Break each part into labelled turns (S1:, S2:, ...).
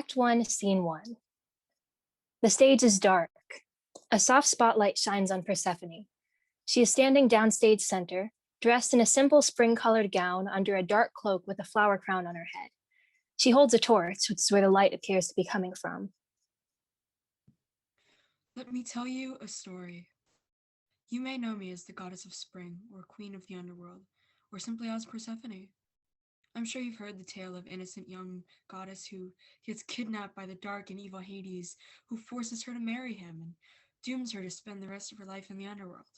S1: Act 1, Scene 1. The stage is dark. A soft spotlight shines on Persephone. She is standing downstage center, dressed in a simple spring-colored gown under a dark cloak with a flower crown on her head. She holds a torch, which is where the light appears to be coming from.
S2: Let me tell you a story. You may know me as the goddess of spring, or queen of the underworld, or simply as Persephone. I'm sure you've heard the tale of innocent young goddess who gets kidnapped by the dark and evil Hades, who forces her to marry him and dooms her to spend the rest of her life in the underworld.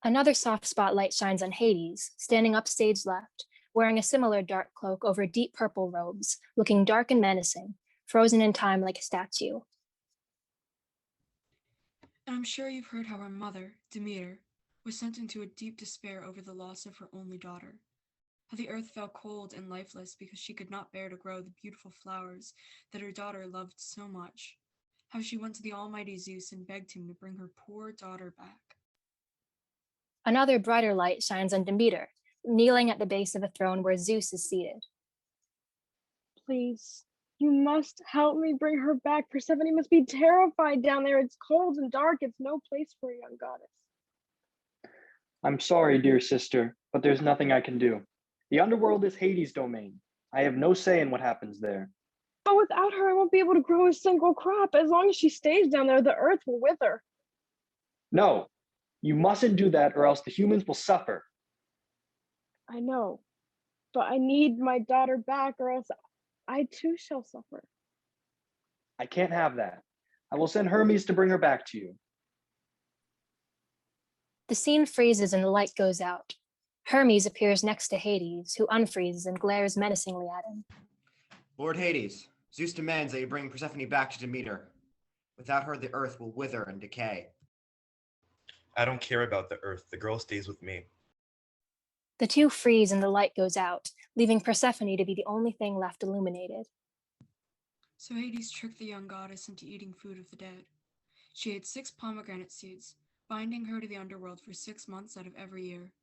S1: Another soft spotlight shines on Hades, standing upstage left, wearing a similar dark cloak over deep purple robes, looking dark and menacing, frozen in time like a statue.
S2: And I'm sure you've heard how her mother, Demeter, was sent into a deep despair over the loss of her only daughter. How the earth fell cold and lifeless because she could not bear to grow the beautiful flowers that her daughter loved so much. How she went to the almighty Zeus and begged him to bring her poor daughter back.
S1: Another brighter light shines on Demeter, kneeling at the base of a throne where Zeus is seated.
S3: Please, you must help me bring her back. Persephone must be terrified down there. It's cold and dark. It's no place for a young goddess.
S4: I'm sorry, dear sister, but there's nothing I can do. The underworld is Hades' domain. I have no say in what happens there.
S3: But without her, I won't be able to grow a single crop. As long as she stays down there, the earth will wither.
S4: No, you mustn't do that or else the humans will suffer.
S3: I know, but I need my daughter back or else I too shall suffer.
S4: I can't have that. I will send Hermes to bring her back to you.
S1: The scene freezes and the light goes out. Hermes appears next to Hades, who unfreezes and glares menacingly at him.
S5: Lord Hades, Zeus demands that you bring Persephone back to Demeter. Without her, the earth will wither and decay.
S6: I don't care about the earth. The girl stays with me.
S1: The two freeze and the light goes out, leaving Persephone to be the only thing left illuminated.
S2: So Hades tricked the young goddess into eating food of the dead. She ate 6 pomegranate seeds, binding her to the underworld for 6 months out of every year.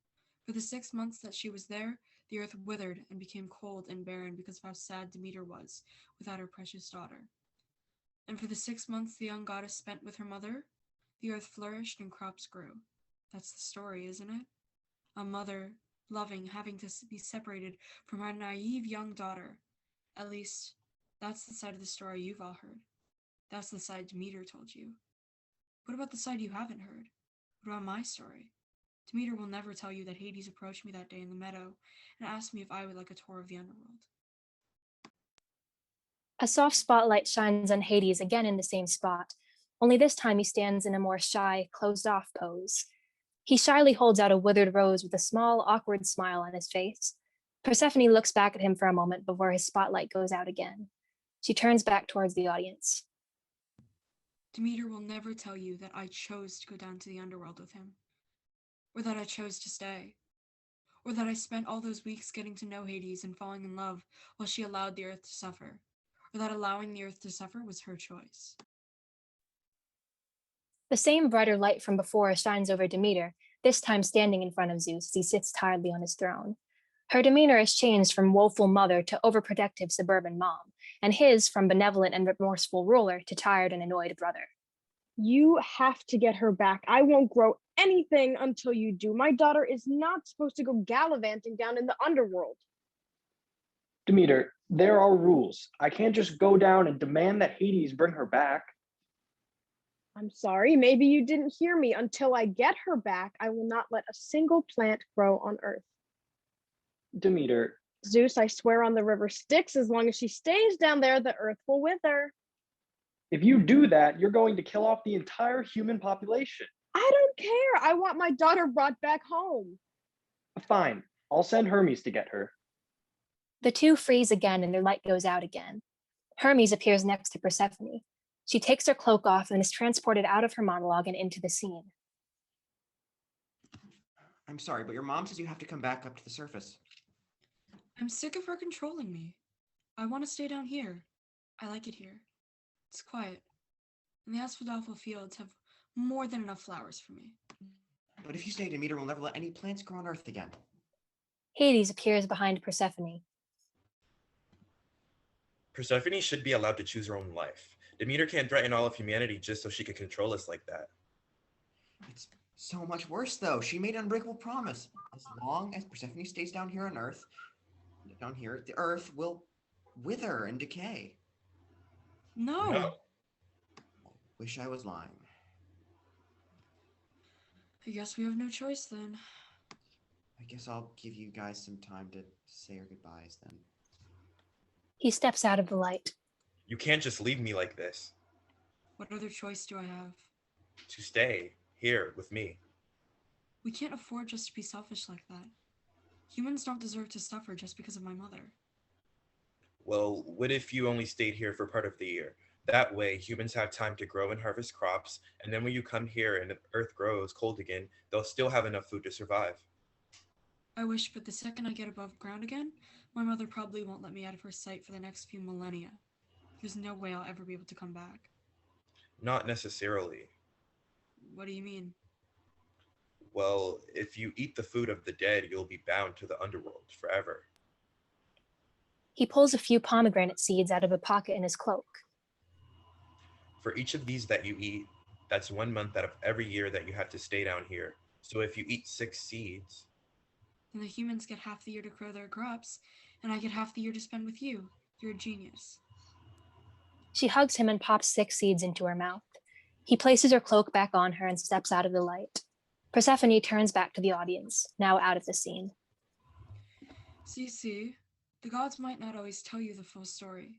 S2: For the 6 months that she was there, the earth withered and became cold and barren because of how sad Demeter was without her precious daughter. And for the 6 months the young goddess spent with her mother, the earth flourished and crops grew. That's the story, isn't it? A mother, loving, having to be separated from her naive young daughter. At least, that's the side of the story you've all heard. That's the side Demeter told you. What about the side you haven't heard? What about my story? Demeter will never tell you that Hades approached me that day in the meadow and asked me if I would like a tour of the underworld.
S1: A soft spotlight shines on Hades again in the same spot, only this time he stands in a more shy, closed-off pose. He shyly holds out a withered rose with a small, awkward smile on his face. Persephone looks back at him for a moment before his spotlight goes out again. She turns back towards the audience.
S2: Demeter will never tell you that I chose to go down to the underworld with him, or that I chose to stay, or that I spent all those weeks getting to know Hades and falling in love while she allowed the earth to suffer, or that allowing the earth to suffer was her choice.
S1: The same brighter light from before shines over Demeter, this time standing in front of Zeus as he sits tiredly on his throne. Her demeanor is changed from woeful mother to overprotective suburban mom, and his from benevolent and remorseful ruler to tired and annoyed brother.
S3: You have to get her back. I won't grow anything until you do. My daughter is not supposed to go gallivanting down in the underworld.
S4: Demeter, there are rules. I can't just go down and demand that Hades bring her back.
S3: I'm sorry, maybe you didn't hear me. Until I get her back, I will not let a single plant grow on earth.
S4: Demeter.
S3: Zeus, I swear on the river Styx, as long as she stays down there, the earth will wither.
S4: If you do that, you're going to kill off the entire human population.
S3: I don't care. I want my daughter brought back home.
S4: Fine, I'll send Hermes to get her.
S1: The two freeze again and their light goes out again. Hermes appears next to Persephone. She takes her cloak off and is transported out of her monologue and into the scene.
S5: I'm sorry, but your mom says you have to come back up to the surface.
S2: I'm sick of her controlling me. I want to stay down here. I like it here. It's quiet. And the asphodel fields have more than enough flowers for me.
S5: But if you stay, Demeter will never let any plants grow on Earth again.
S1: Hades appears behind Persephone.
S6: Persephone should be allowed to choose her own life. Demeter can't threaten all of humanity just so she can control us like that.
S5: It's so much worse, though. She made an unbreakable promise. As long as Persephone stays down here on Earth, the Earth will wither and decay.
S2: No.
S6: No.
S5: Wish I was lying.
S2: I guess we have no choice then.
S5: I guess I'll give you guys some time to say your goodbyes then.
S1: He steps out of the light.
S6: You can't just leave me like this.
S2: What other choice do I have?
S6: To stay here with me.
S2: We can't afford just to be selfish like that. Humans don't deserve to suffer just because of my mother.
S6: Well, what if you only stayed here for part of the year? That way, humans have time to grow and harvest crops, and then when you come here and the earth grows cold again, they'll still have enough food to survive.
S2: I wish, but the second I get above ground again, my mother probably won't let me out of her sight for the next few millennia. There's no way I'll ever be able to come back.
S6: Not necessarily.
S2: What do you mean?
S6: Well, if you eat the food of the dead, you'll be bound to the underworld forever.
S1: He pulls a few pomegranate seeds out of a pocket in his cloak.
S6: For each of these that you eat, that's 1 month out of every year that you have to stay down here. So if you eat 6 seeds...
S2: Then the humans get half the year to grow their crops, and I get half the year to spend with you. You're a genius.
S1: She hugs him and pops 6 seeds into her mouth. He places her cloak back on her and steps out of the light. Persephone turns back to the audience, now out of the scene.
S2: See, the gods might not always tell you the full story.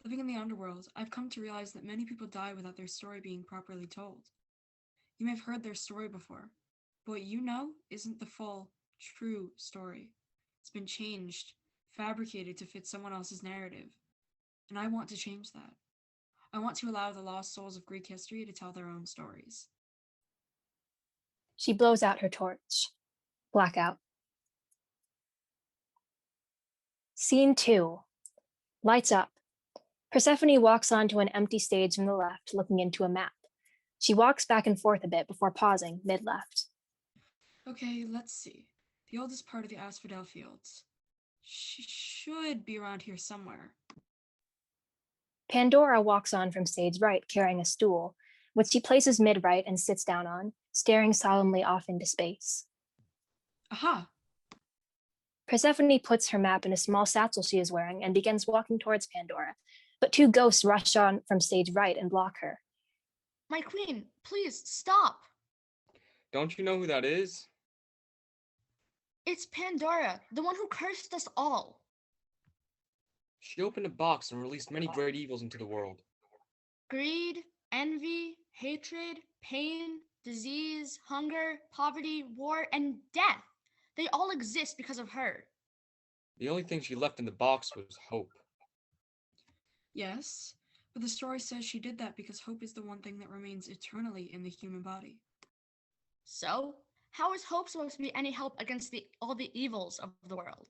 S2: Living in the underworld, I've come to realize that many people die without their story being properly told. You may have heard their story before, but what you know isn't the full, true story. It's been changed, fabricated to fit someone else's narrative. And I want to change that. I want to allow the lost souls of Greek history to tell their own stories.
S1: She blows out her torch. Blackout. Scene 2. Lights up. Persephone walks onto an empty stage from the left, looking into a map. She walks back and forth a bit before pausing mid-left.
S2: Okay, let's see. The oldest part of the asphodel fields. She should be around here somewhere.
S1: Pandora walks on from stage right, carrying a stool, which she places mid-right and sits down on, staring solemnly off into space.
S2: Aha!
S1: Persephone puts her map in a small satchel she is wearing and begins walking towards Pandora, but 2 ghosts rush on from stage right and block her.
S7: My queen, please stop.
S8: Don't you know who that is?
S7: It's Pandora, the one who cursed us all.
S8: She opened a box and released many great evils into the world.
S7: Greed, envy, hatred, pain, disease, hunger, poverty, war, and death. They all exist because of her.
S8: The only thing she left in the box was hope.
S2: Yes, but the story says she did that because hope is the one thing that remains eternally in the human body.
S7: So, how is hope supposed to be any help against all the evils of the world?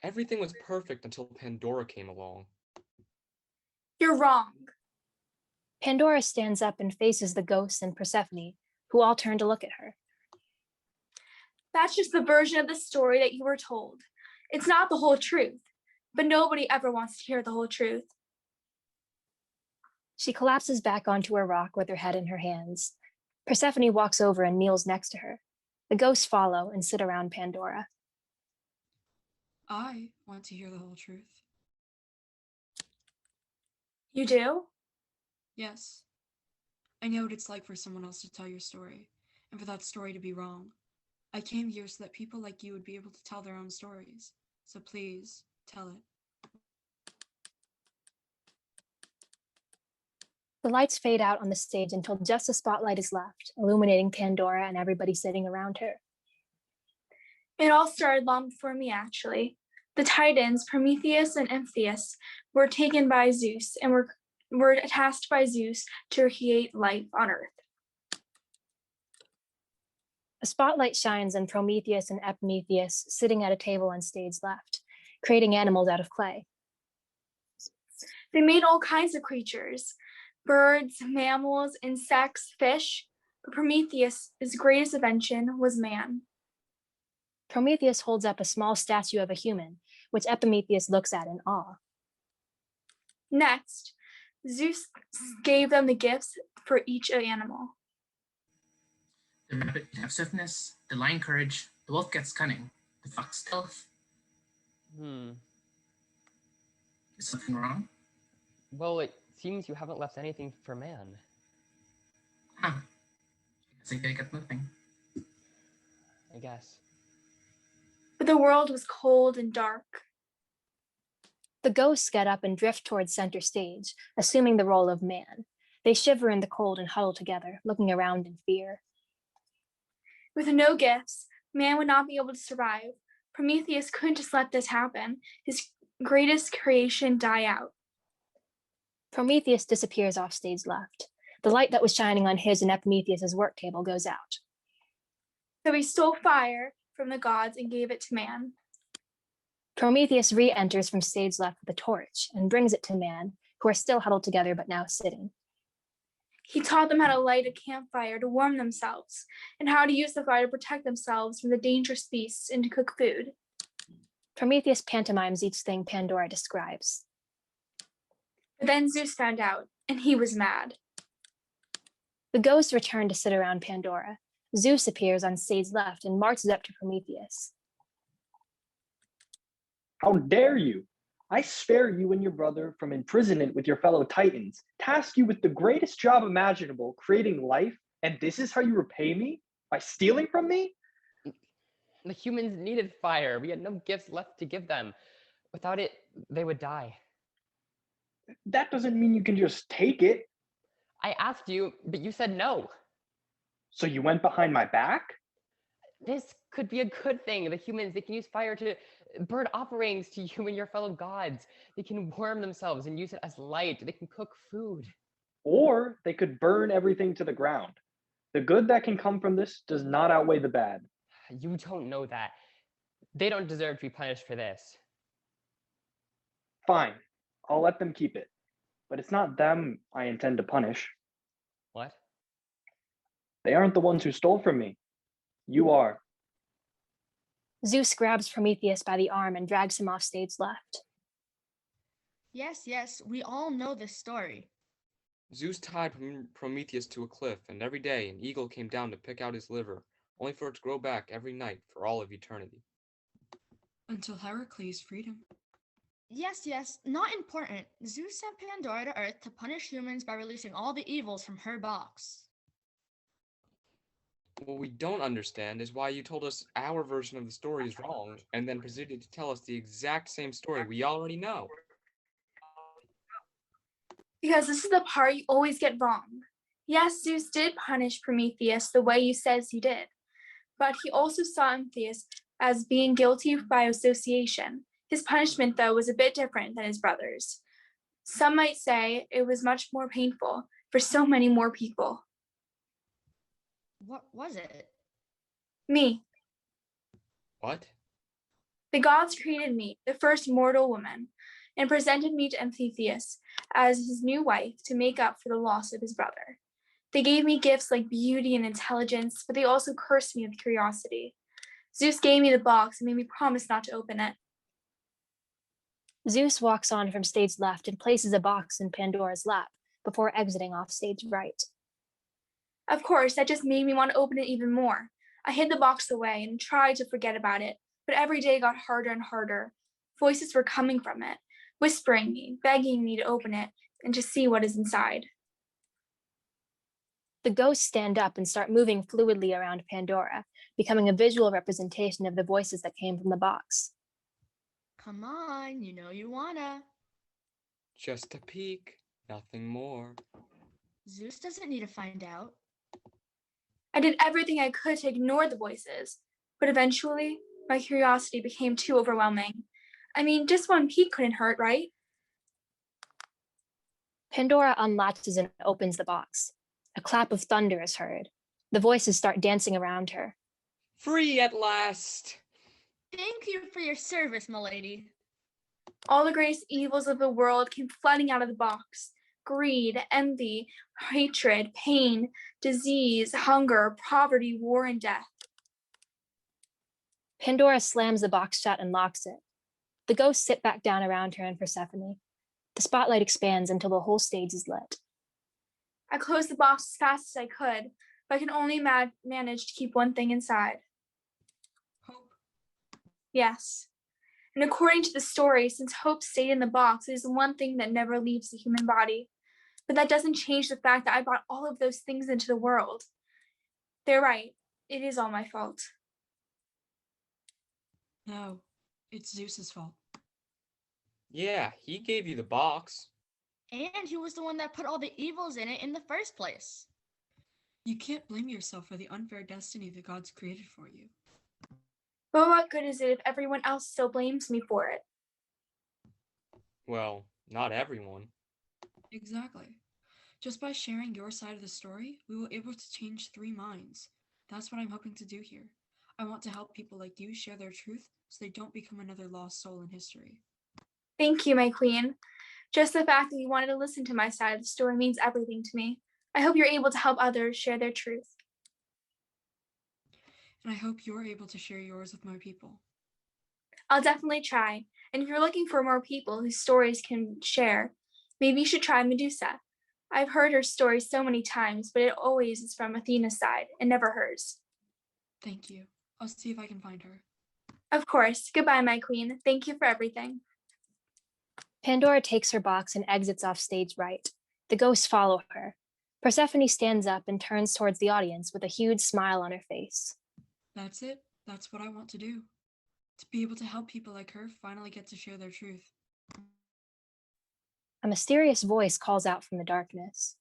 S8: Everything was perfect until Pandora came along.
S9: You're wrong.
S1: Pandora stands up and faces the ghosts and Persephone, who all turn to look at her.
S9: That's just the version of the story that you were told. It's not the whole truth, but nobody ever wants to hear the whole truth.
S1: She collapses back onto her rock with her head in her hands. Persephone walks over and kneels next to her. The ghosts follow and sit around Pandora.
S2: I want to hear the whole truth.
S9: You do?
S2: Yes. I know what it's like for someone else to tell your story, and for that story to be wrong. I came here so that people like you would be able to tell their own stories. So please, tell it.
S1: The lights fade out on the stage until just a spotlight is left, illuminating Pandora and everybody sitting around her.
S9: It all started long before me, actually. The Titans, Prometheus and Amphitheus, were taken by Zeus and were tasked by Zeus to create life on Earth.
S1: A spotlight shines on Prometheus and Epimetheus sitting at a table on stage left, creating animals out of clay.
S9: They made all kinds of creatures, birds, mammals, insects, fish, but Prometheus' greatest invention was man.
S1: Prometheus holds up a small statue of a human, which Epimetheus looks at in awe.
S9: Next, Zeus gave them the gifts for each animal.
S10: The rabbit can have swiftness, the lion courage, the wolf gets cunning, the fox stealth. Is something wrong?
S11: Well, it seems you haven't left anything for man.
S10: Huh. I guess I got nothing.
S11: I guess.
S9: But the world was cold and dark.
S1: The ghosts get up and drift towards center stage, assuming the role of man. They shiver in the cold and huddle together, looking around in fear.
S9: With no gifts, man would not be able to survive. Prometheus couldn't just let this happen. His greatest creation die out.
S1: Prometheus disappears off stage left. The light that was shining on his and Epimetheus's work table goes out.
S9: So he stole fire from the gods and gave it to man.
S1: Prometheus re-enters from stage left with a torch and brings it to man, who are still huddled together but now sitting.
S9: He taught them how to light a campfire to warm themselves, and how to use the fire to protect themselves from the dangerous beasts and to cook food.
S1: Prometheus pantomimes each thing Pandora describes.
S9: But then Zeus found out, and he was mad.
S1: The ghosts return to sit around Pandora. Zeus appears on stage left and marches up to Prometheus.
S4: How dare you? I spare you and your brother from imprisonment with your fellow Titans, task you with the greatest job imaginable, creating life, and this is how you repay me? By stealing from me?
S11: The humans needed fire. We had no gifts left to give them. Without it, they would die.
S4: That doesn't mean you can just take it.
S11: I asked you, but you said no.
S4: So you went behind my back?
S11: This could be a good thing. The humans, they can use fire to burn offerings to you and your fellow gods. They can warm themselves and use it as light. They can cook food.
S4: Or they could burn everything to the ground. The good that can come from this does not outweigh the bad.
S11: You don't know that. They don't deserve to be punished for this.
S4: Fine, I'll let them keep it. But it's not them I intend to punish.
S11: What?
S4: They aren't the ones who stole from me. You are.
S1: Zeus grabs Prometheus by the arm and drags him off stage left.
S7: Yes, we all know this story.
S8: Zeus tied Prometheus to a cliff, and every day an eagle came down to pick out his liver, only for it to grow back every night for all of eternity.
S2: Until Heracles freed him.
S7: Yes, not important. Zeus sent Pandora to Earth to punish humans by releasing all the evils from her box.
S8: What we don't understand is why you told us our version of the story is wrong, and then proceeded to tell us the exact same story we already know.
S9: Because this is the part you always get wrong. Yes, Zeus did punish Prometheus the way you says he did, but he also saw Epimetheus as being guilty by association. His punishment, though, was a bit different than his brother's. Some might say it was much more painful for so many more people.
S7: What was it?
S9: Me.
S8: What?
S9: The gods created me, the first mortal woman, and presented me to Epimetheus as his new wife to make up for the loss of his brother. They gave me gifts like beauty and intelligence, but they also cursed me with curiosity. Zeus gave me the box and made me promise not to open it.
S1: Zeus walks on from stage left and places a box in Pandora's lap before exiting off stage right.
S9: Of course, that just made me want to open it even more. I hid the box away and tried to forget about it, but every day got harder and harder. Voices were coming from it, whispering me, begging me to open it and to see what is inside.
S1: The ghosts stand up and start moving fluidly around Pandora, becoming a visual representation of the voices that came from the box.
S7: Come on, you know you wanna.
S8: Just a peek, nothing more.
S7: Zeus doesn't need to find out.
S9: I did everything I could to ignore the voices, but eventually my curiosity became too overwhelming. I mean, just one peek couldn't hurt, right?
S1: Pandora unlatches and opens the box. A clap of thunder is heard. The voices start dancing around her.
S8: Free at last!
S7: Thank you for your service, milady.
S9: All the greatest evils of the world came flooding out of the box. Greed, envy, hatred, pain, disease, hunger, poverty, war, and death.
S1: Pandora slams the box shut and locks it. The ghosts sit back down around her and Persephone. The spotlight expands until the whole stage is lit.
S9: I closed the box as fast as I could, but I can only manage to keep one thing inside.
S2: Hope.
S9: Yes. And according to the story, since hope stayed in the box, it is the one thing that never leaves the human body. But that doesn't change the fact that I brought all of those things into the world. They're right. It is all my fault.
S2: No, it's Zeus's fault.
S8: Yeah, he gave you the box.
S7: And he was the one that put all the evils in it in the first place.
S2: You can't blame yourself for the unfair destiny the gods created for you.
S9: But what good is it if everyone else still blames me for it?
S8: Well, not everyone.
S2: Exactly. Just by sharing your side of the story, we will be able to change 3 minds. That's what I'm hoping to do here. I want to help people like you share their truth so they don't become another lost soul in history.
S9: Thank you, my queen. Just the fact that you wanted to listen to my side of the story means everything to me. I hope you're able to help others share their truth.
S2: And I hope you're able to share yours with more people.
S9: I'll definitely try. And if you're looking for more people whose stories can share, maybe you should try Medusa. I've heard her story so many times, but it always is from Athena's side and never hers.
S2: Thank you. I'll see if I can find her.
S9: Of course. Goodbye, my queen. Thank you for everything.
S1: Pandora takes her box and exits off stage right. The ghosts follow her. Persephone stands up and turns towards the audience with a huge smile on her face.
S2: That's it. That's what I want to do. To be able to help people like her finally get to share their truth.
S1: A mysterious voice calls out from the darkness.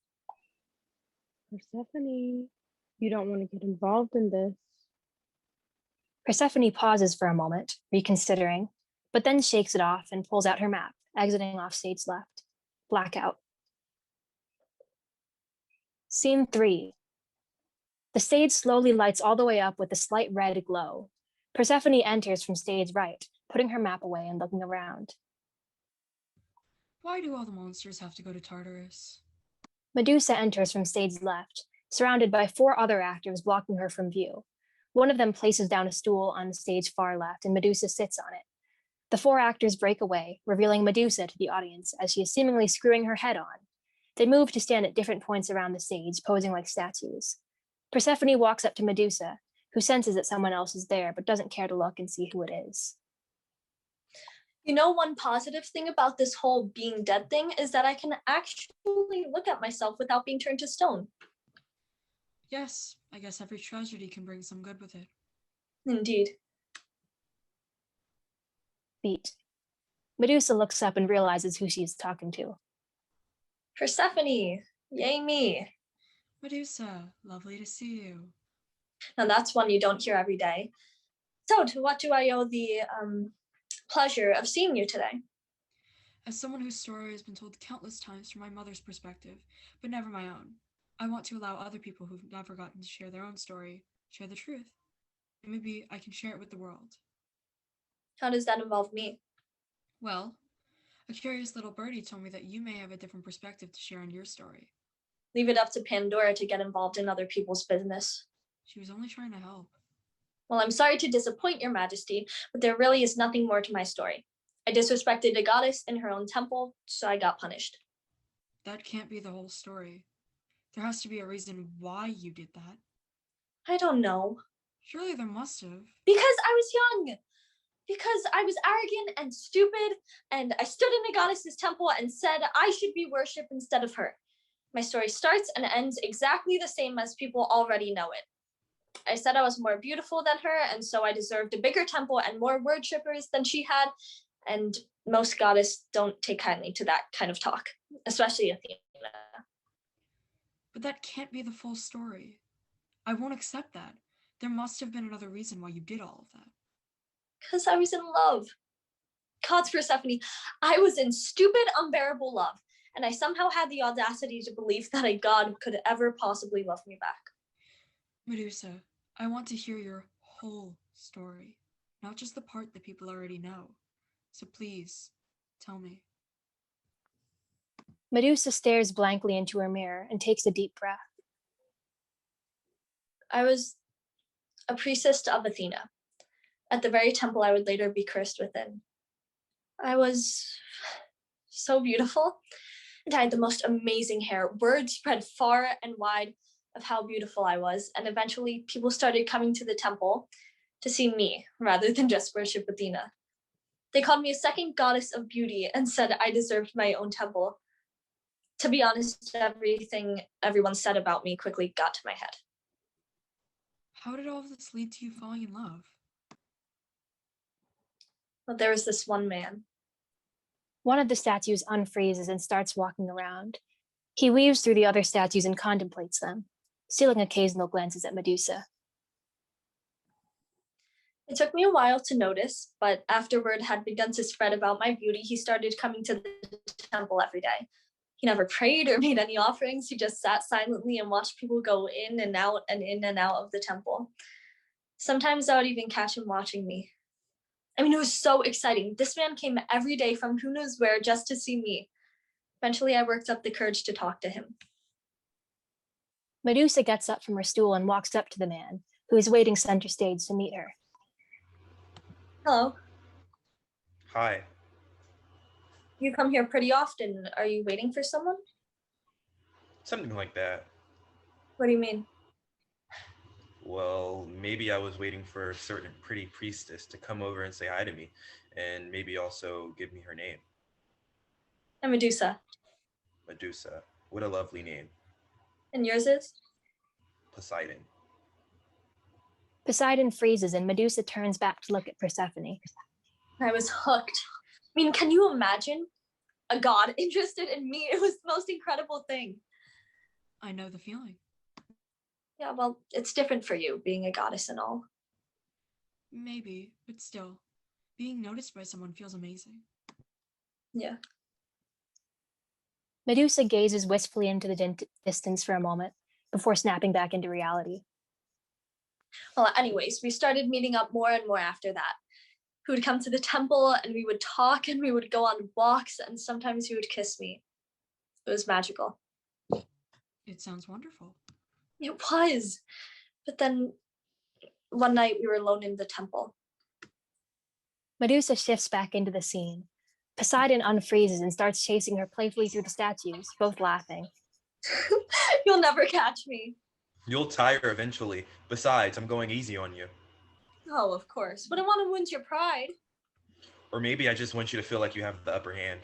S3: Persephone, you don't want to get involved in this.
S1: Persephone pauses for a moment, reconsidering, but then shakes it off and pulls out her map, exiting off stage left. Blackout. Scene 3. The stage slowly lights all the way up with a slight red glow. Persephone enters from stage right, putting her map away and looking around.
S2: Why do all the monsters have to go to Tartarus?
S1: Medusa enters from stage left, surrounded by 4 other actors blocking her from view. One of them places down a stool on the stage far left, and Medusa sits on it. The 4 actors break away, revealing Medusa to the audience as she is seemingly screwing her head on. They move to stand at different points around the stage, posing like statues. Persephone walks up to Medusa, who senses that someone else is there, but doesn't care to look and see who it is.
S12: You know, one positive thing about this whole being dead thing is that I can actually look at myself without being turned to stone.
S2: Yes, I guess every tragedy can bring some good with it.
S12: Indeed.
S1: Beat. Medusa looks up and realizes who she is talking to.
S12: Persephone, yay me.
S2: Medusa, lovely to see you.
S12: Now that's one you don't hear every day. So to what do I owe the pleasure of seeing you today?
S2: As someone whose story has been told countless times from my mother's perspective, but never my own, I want to allow other people who've never gotten to share their own story, share the truth. And maybe I can share it with the world.
S12: How does that involve me?
S2: Well, a curious little birdie told me that you may have a different perspective to share on your story.
S12: Leave it up to Pandora to get involved in other people's business.
S2: She was only trying to help.
S12: Well, I'm sorry to disappoint your majesty, but there really is nothing more to my story. I disrespected a goddess in her own temple, so I got punished.
S2: That can't be the whole story. There has to be a reason why you did that.
S12: I don't know.
S2: Surely there must have.
S12: Because I was young. Because I was arrogant and stupid, and I stood in a goddess's temple and said I should be worshipped instead of her. My story starts and ends exactly the same as people already know it. I said I was more beautiful than her, and so I deserved a bigger temple and more worshippers than she had, and most goddesses don't take kindly to that kind of talk, especially Athena.
S2: But that can't be the full story. I won't accept that. There must have been another reason why you did all of that.
S12: Because I was in love. Gods, Persephone, I was in stupid, unbearable love, and I somehow had the audacity to believe that a god could ever possibly love me back.
S2: Medusa, I want to hear your whole story, not just the part that people already know. So please, tell me.
S1: Medusa stares blankly into her mirror and takes a deep breath.
S12: I was a priestess of Athena, at the very temple I would later be cursed within. I was so beautiful. And I had the most amazing hair. Word spread far and wide of how beautiful I was. And eventually people started coming to the temple to see me rather than just worship Athena. They called me a second goddess of beauty and said I deserved my own temple. To be honest, everything everyone said about me quickly got to my head.
S2: How did all of this lead to you falling in love?
S12: But there was this one man.
S1: One of the statues unfreezes and starts walking around. He weaves through the other statues and contemplates them, stealing occasional glances at Medusa.
S12: It took me a while to notice, but after word had begun to spread about my beauty, he started coming to the temple every day. He never prayed or made any offerings. He just sat silently and watched people go in and out and in and out of the temple. Sometimes I would even catch him watching me. I mean, it was so exciting. This man came every day from who knows where just to see me. Eventually, I worked up the courage to talk to him.
S1: Medusa gets up from her stool and walks up to the man, who is waiting center stage to meet her.
S12: Hello.
S6: Hi.
S12: You come here pretty often. Are you waiting for someone?
S6: Something like that.
S12: What do you mean?
S6: Well, maybe I was waiting for a certain pretty priestess to come over and say hi to me, and maybe also give me her name.
S12: I'm Medusa.
S6: Medusa. What a lovely name.
S12: And yours is?
S6: Poseidon.
S1: Poseidon freezes and Medusa turns back to look at Persephone.
S12: I was hooked. I mean, can you imagine? A god interested in me. It was the most incredible thing.
S2: I know the feeling.
S12: Yeah, well, it's different for you, being a goddess and all.
S2: Maybe, but still, being noticed by someone feels amazing.
S12: Yeah.
S1: Medusa gazes wistfully into the distance for a moment before snapping back into reality.
S12: Well, anyways, we started meeting up more and more after that. He would come to the temple and we would talk and we would go on walks and sometimes he would kiss me. It was magical.
S2: It sounds wonderful.
S12: It was. But then one night we were alone in the temple.
S1: Medusa shifts back into the scene. Poseidon unfreezes and starts chasing her playfully through the statues, both laughing.
S12: You'll never catch me.
S6: You'll tire eventually. Besides, I'm going easy on you.
S12: Oh, of course. But I want to win your pride.
S6: Or maybe I just want you to feel like you have the upper hand.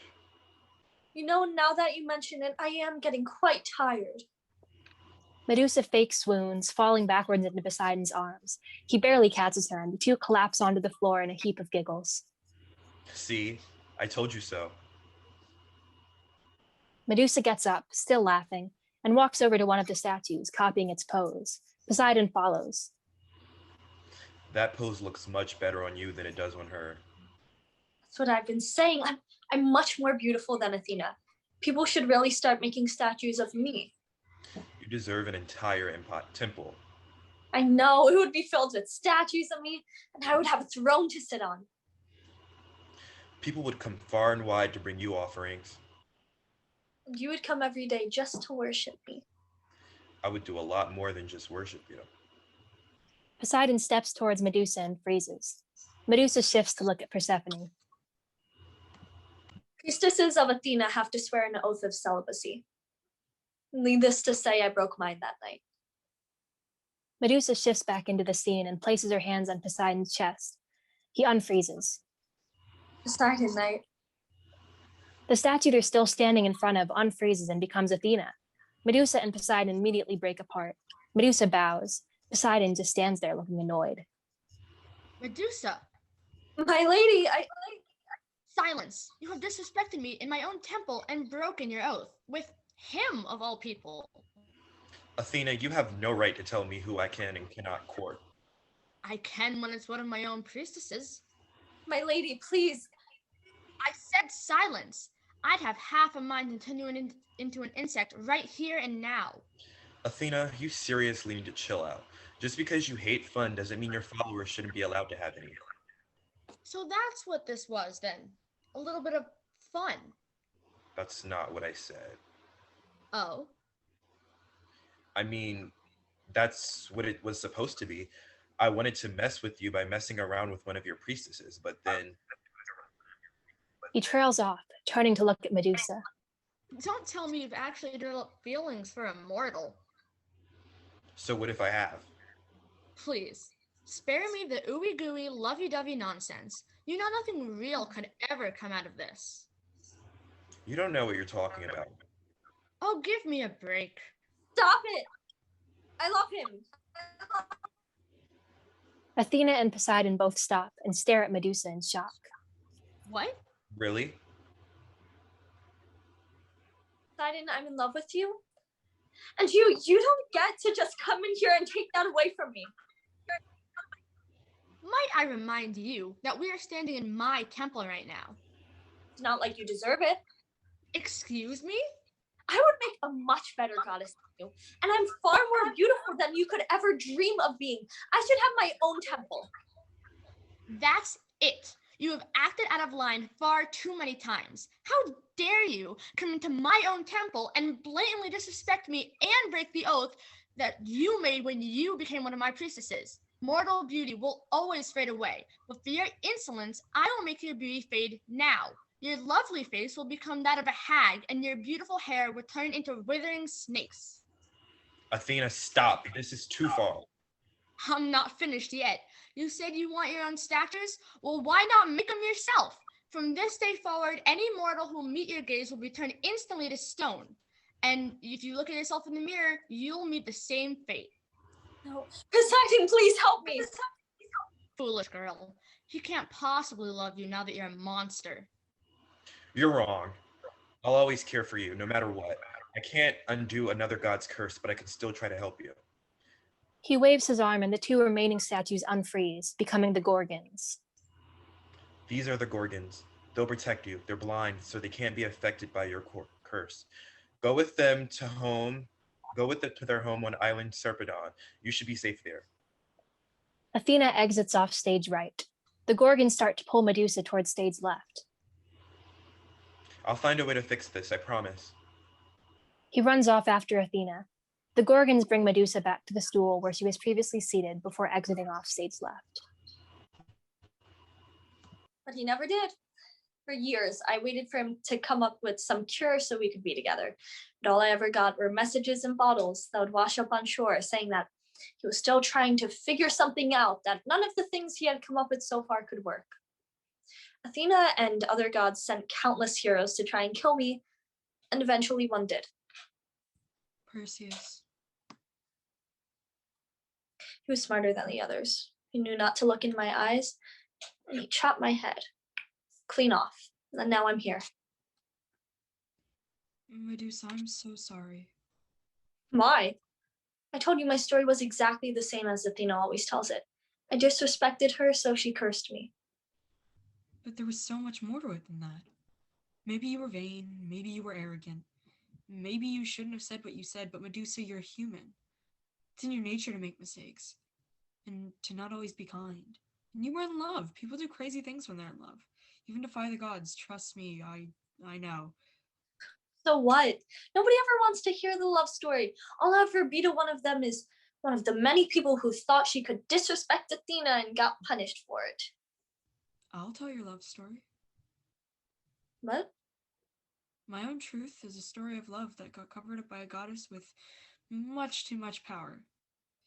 S12: You know, now that you mention it, I am getting quite tired.
S1: Medusa fake swoons, falling backwards into Poseidon's arms. He barely catches her, and the two collapse onto the floor in a heap of giggles.
S6: See, I told you so.
S1: Medusa gets up, still laughing, and walks over to one of the statues, copying its pose. Poseidon follows.
S6: That pose looks much better on you than it does on her.
S12: That's what I've been saying. I'm much more beautiful than Athena. People should really start making statues of me.
S6: You deserve an entire temple.
S12: I know, it would be filled with statues of me, and I would have a throne to sit on.
S6: People would come far and wide to bring you offerings.
S12: And you would come every day just to worship me.
S6: I would do a lot more than just worship you.
S1: Poseidon steps towards Medusa and freezes. Medusa shifts to look at Persephone.
S12: Priestesses of Athena have to swear an oath of celibacy. Needless to say, I broke mine that night.
S1: Medusa shifts back into the scene and places her hands on Poseidon's chest. He unfreezes.
S12: Poseidon night.
S1: The statue they're still standing in front of unfreezes and becomes Athena. Medusa and Poseidon immediately break apart. Medusa bows. Poseidon just stands there looking annoyed.
S7: Medusa!
S12: My lady,
S7: Silence! You have disrespected me in my own temple and broken your oath. With him, of all people.
S6: Athena, you have no right to tell me who I can and cannot court.
S7: I can when it's one of my own priestesses.
S12: My lady, please.
S7: I said silence. I'd have half a mind to turn you into an insect right here and now.
S6: Athena, you seriously need to chill out. Just because you hate fun doesn't mean your followers shouldn't be allowed to have any.
S7: So that's what this was then. A little bit of fun.
S6: That's not what I said.
S7: Oh?
S6: I mean, that's what it was supposed to be. I wanted to mess with you by messing around with one of your priestesses, but then
S1: He trails off, turning to look at Medusa.
S7: Don't tell me you've actually developed feelings for a mortal.
S6: So what if I have?
S7: Please, spare me the ooey-gooey, lovey-dovey nonsense. You know nothing real could ever come out of this.
S6: You don't know what you're talking about.
S7: Oh, give me a break.
S12: Stop it! I love him.
S1: Athena and Poseidon both stop and stare at Medusa in shock.
S7: What?
S6: Really?
S12: Poseidon, I'm in love with you. And you don't get to just come in here and take that away from me.
S7: Might I remind you that we are standing in my temple right now?
S12: It's not like you deserve it.
S7: Excuse me?
S12: I would make a much better goddess than you, and I'm far more beautiful than you could ever dream of being. I should have my own temple.
S7: That's it. You have acted out of line far too many times. How dare you come into my own temple and blatantly disrespect me and break the oath that you made when you became one of my priestesses? Mortal beauty will always fade away, but for your insolence, I will make your beauty fade now. Your lovely face will become that of a hag, and your beautiful hair will turn into withering snakes.
S6: Athena, stop. This is too far.
S7: I'm not finished yet. You said you want your own statues? Well, why not make them yourself? From this day forward, any mortal who will meet your gaze will be turned instantly to stone. And if you look at yourself in the mirror, you'll meet the same fate.
S12: No, Poseidon, please help me.
S7: Foolish girl. He can't possibly love you now that you're a monster.
S6: You're wrong. I'll always care for you, no matter what. I can't undo another god's curse, but I can still try to help you.
S1: He waves his arm and the two remaining statues unfreeze, becoming the Gorgons.
S6: These are the Gorgons. They'll protect you. They're blind, so they can't be affected by your curse. Go with them to home. Go with them to their home on island Serpedon. You should be safe there.
S1: Athena exits off stage right. The Gorgons start to pull Medusa towards stage left.
S6: I'll find a way to fix this, I promise.
S1: He runs off after Athena. The Gorgons bring Medusa back to the stool where she was previously seated before exiting off stage left.
S12: But he never did. For years, I waited for him to come up with some cure so we could be together. But all I ever got were messages in bottles that would wash up on shore saying that he was still trying to figure something out, that none of the things he had come up with so far could work. Athena and other gods sent countless heroes to try and kill me, and eventually one did.
S2: Perseus.
S12: He was smarter than the others. He knew not to look in my eyes, and he chopped my head clean off, and now I'm here.
S2: Medusa, I'm so sorry.
S12: Why? I told you my story was exactly the same as Athena always tells it. I disrespected her, so she cursed me.
S2: But there was so much more to it than that. Maybe you were vain, maybe you were arrogant. Maybe you shouldn't have said what you said, but Medusa, you're human. It's in your nature to make mistakes, and to not always be kind. And you were in love. People do crazy things when they're in love. Even defy the gods. Trust me, I know.
S12: So what? Nobody ever wants to hear the love story. All I'll ever be to one of them is one of the many people who thought she could disrespect Athena and got punished for it.
S2: I'll tell your love story.
S12: What?
S2: My own truth is a story of love that got covered up by a goddess with much too much power.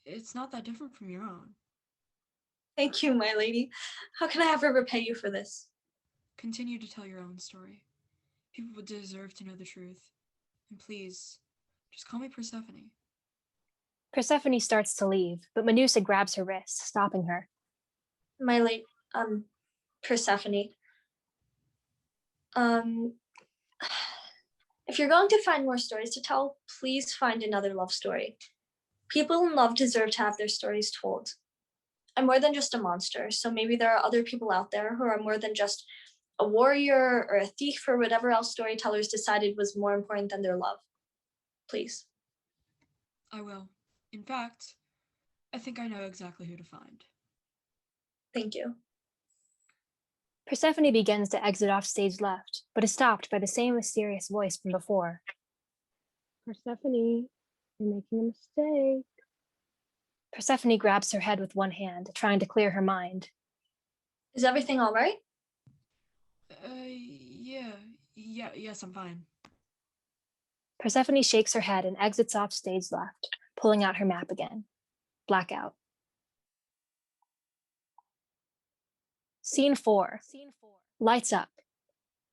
S2: It's not that different from your own.
S12: Thank you, my lady. How can I ever repay you for this?
S2: Continue to tell your own story. People would deserve to know the truth. And please, just call me Persephone.
S1: Persephone starts to leave, but Medusa grabs her wrist, stopping her.
S12: My late, Persephone. If you're going to find more stories to tell, please find another love story. People in love deserve to have their stories told. I'm more than just a monster, so maybe there are other people out there who are more than just a warrior or a thief or whatever else storytellers decided was more important than their love. Please.
S2: I will. In fact, I think I know exactly who to find.
S12: Thank you.
S1: Persephone begins to exit off stage left, but is stopped by the same mysterious voice from before.
S3: Persephone, you're making a mistake.
S1: Persephone grabs her head with one hand, trying to clear her mind.
S12: Is everything all right?
S2: Yes, I'm fine.
S1: Persephone shakes her head and exits off stage left, pulling out her map again. Blackout. Scene 4. Lights up.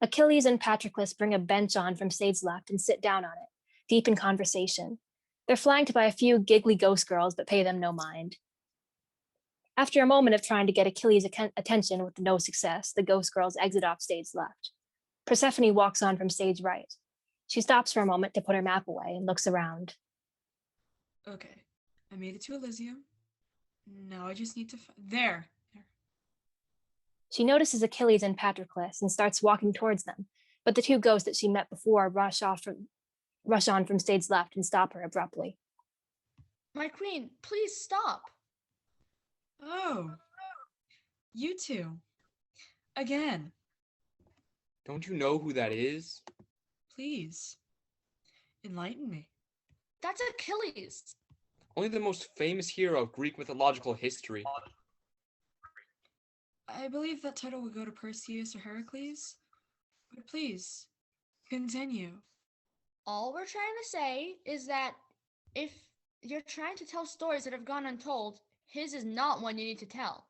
S1: Achilles and Patroclus bring a bench on from stage left and sit down on it, deep in conversation. They're flanked by a few giggly ghost girls, but pay them no mind. After a moment of trying to get Achilles' attention with no success, the ghost girls exit off stage left. Persephone walks on from stage right. She stops for a moment to put her map away and looks around.
S2: Okay, I made it to Elysium. Now I just need to there.
S1: She notices Achilles and Patroclus and starts walking towards them, but the two ghosts that she met before rush on from stage left and stop her abruptly.
S7: My queen, please stop.
S2: Oh, you two. Again.
S8: Don't you know who that is?
S2: Please, enlighten me.
S7: That's Achilles.
S8: Only the most famous hero of Greek mythological history.
S2: I believe that title would go to Perseus or Heracles, but please, continue.
S7: All we're trying to say is that if you're trying to tell stories that have gone untold, his is not one you need to tell.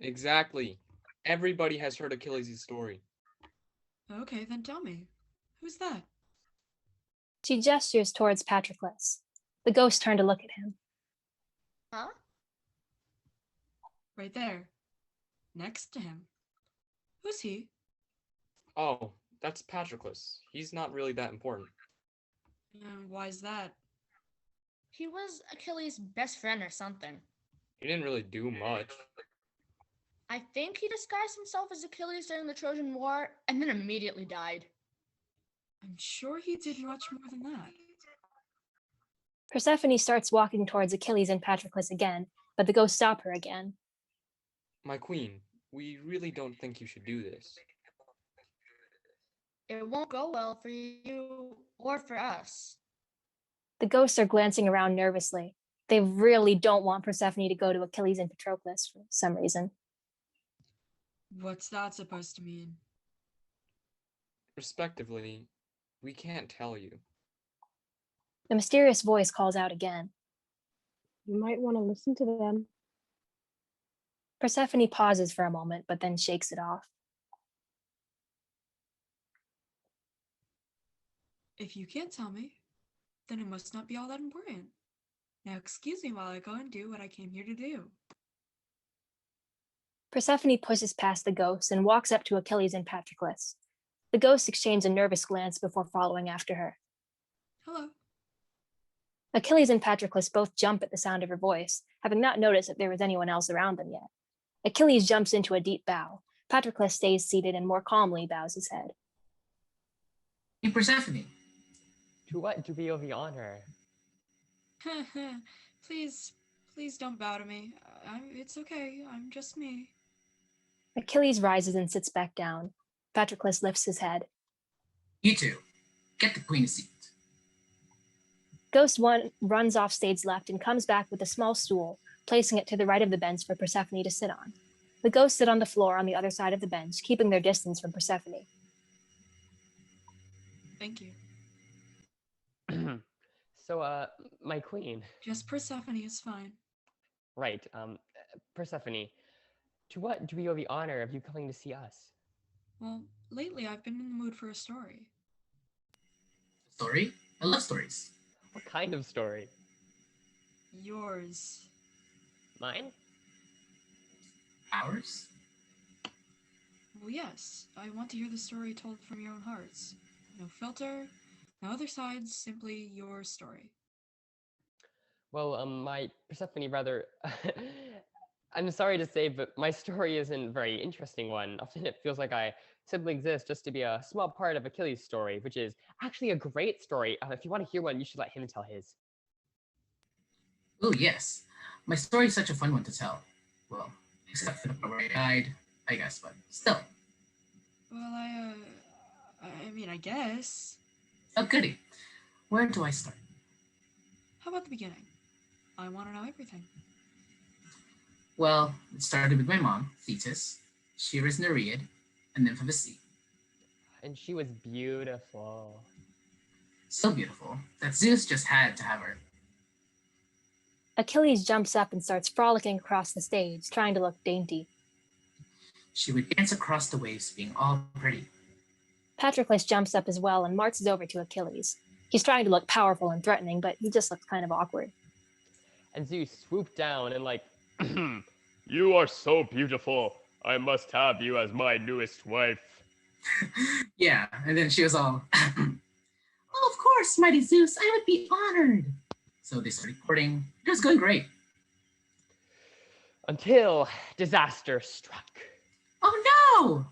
S8: Exactly. Everybody has heard Achilles' story.
S2: Okay, then tell me. Who's that?
S1: She gestures towards Patroclus. The ghosts turn to look at him.
S7: Huh?
S2: Right there. Next to him. Who's he?
S8: Oh, that's Patroclus. He's not really that important.
S2: Why's that?
S7: He was Achilles' best friend or something.
S8: He didn't really do much.
S7: I think he disguised himself as Achilles during the Trojan War and then immediately died.
S2: I'm sure he did much more than that.
S1: Persephone starts walking towards Achilles and Patroclus again, but the ghosts stop her again.
S8: My queen, we really don't think you should do this.
S7: It won't go well for you or for us.
S1: The ghosts are glancing around nervously. They really don't want Persephone to go to Achilles and Patroclus for some reason.
S2: What's that supposed to mean?
S8: Respectively, we can't tell you.
S1: The mysterious voice calls out again.
S3: You might want to listen to them.
S1: Persephone pauses for a moment, but then shakes it off.
S2: If you can't tell me, then it must not be all that important. Now excuse me while I go and do what I came here to do.
S1: Persephone pushes past the ghosts and walks up to Achilles and Patroclus. The ghosts exchange a nervous glance before following after her.
S2: Hello.
S1: Achilles and Patroclus both jump at the sound of her voice, having not noticed that there was anyone else around them yet. Achilles jumps into a deep bow. Patroclus stays seated and more calmly bows his head.
S10: Hey, Persephone.
S11: To what do we owe the honor?
S2: Please don't bow to me. It's okay. I'm just me.
S1: Achilles rises and sits back down. Patroclus lifts his head.
S10: You two, get the queen a seat.
S1: Ghost 1 runs off stage left and comes back with a small stool, placing it to the right of the bench for Persephone to sit on. The ghosts sit on the floor on the other side of the bench, keeping their distance from Persephone.
S2: Thank you.
S11: So, my queen.
S2: Just Persephone is fine.
S11: Right, Persephone, to what do we owe the honor of you coming to see us?
S2: Well, lately I've been in the mood for a story.
S10: Story? I love stories.
S11: What kind of story?
S2: Yours.
S11: Mine?
S10: Ours?
S2: Well, yes. I want to hear the story told from your own hearts. No filter, no other sides, simply your story.
S11: Well, my Persephone, rather, I'm sorry to say, but my story isn't a very interesting one. Often it feels like I simply exist just to be a small part of Achilles' story, which is actually a great story. If you want to hear one, you should let him tell his.
S10: Oh, yes. My story is such a fun one to tell. Well, except for the part where I died, I guess, but still.
S2: Well, I mean, I guess.
S10: Oh, goody. Where do I start?
S2: How about the beginning? I want to know everything.
S10: Well, it started with my mom, Thetis. She was Nereid, a nymph of the sea.
S11: And she was beautiful.
S10: So beautiful that Zeus just had to have her.
S1: Achilles jumps up and starts frolicking across the stage, trying to look dainty.
S10: She would dance across the waves, being all pretty.
S1: Patroclus jumps up as well and marches over to Achilles. He's trying to look powerful and threatening, but he just looks kind of awkward.
S11: And Zeus swooped down and like,
S13: You are so beautiful. I must have you as my newest wife.
S10: Yeah, and then she was all, oh, of course, mighty Zeus, I would be honored. So they started courting. It was going great.
S11: Until disaster struck.
S10: Oh no!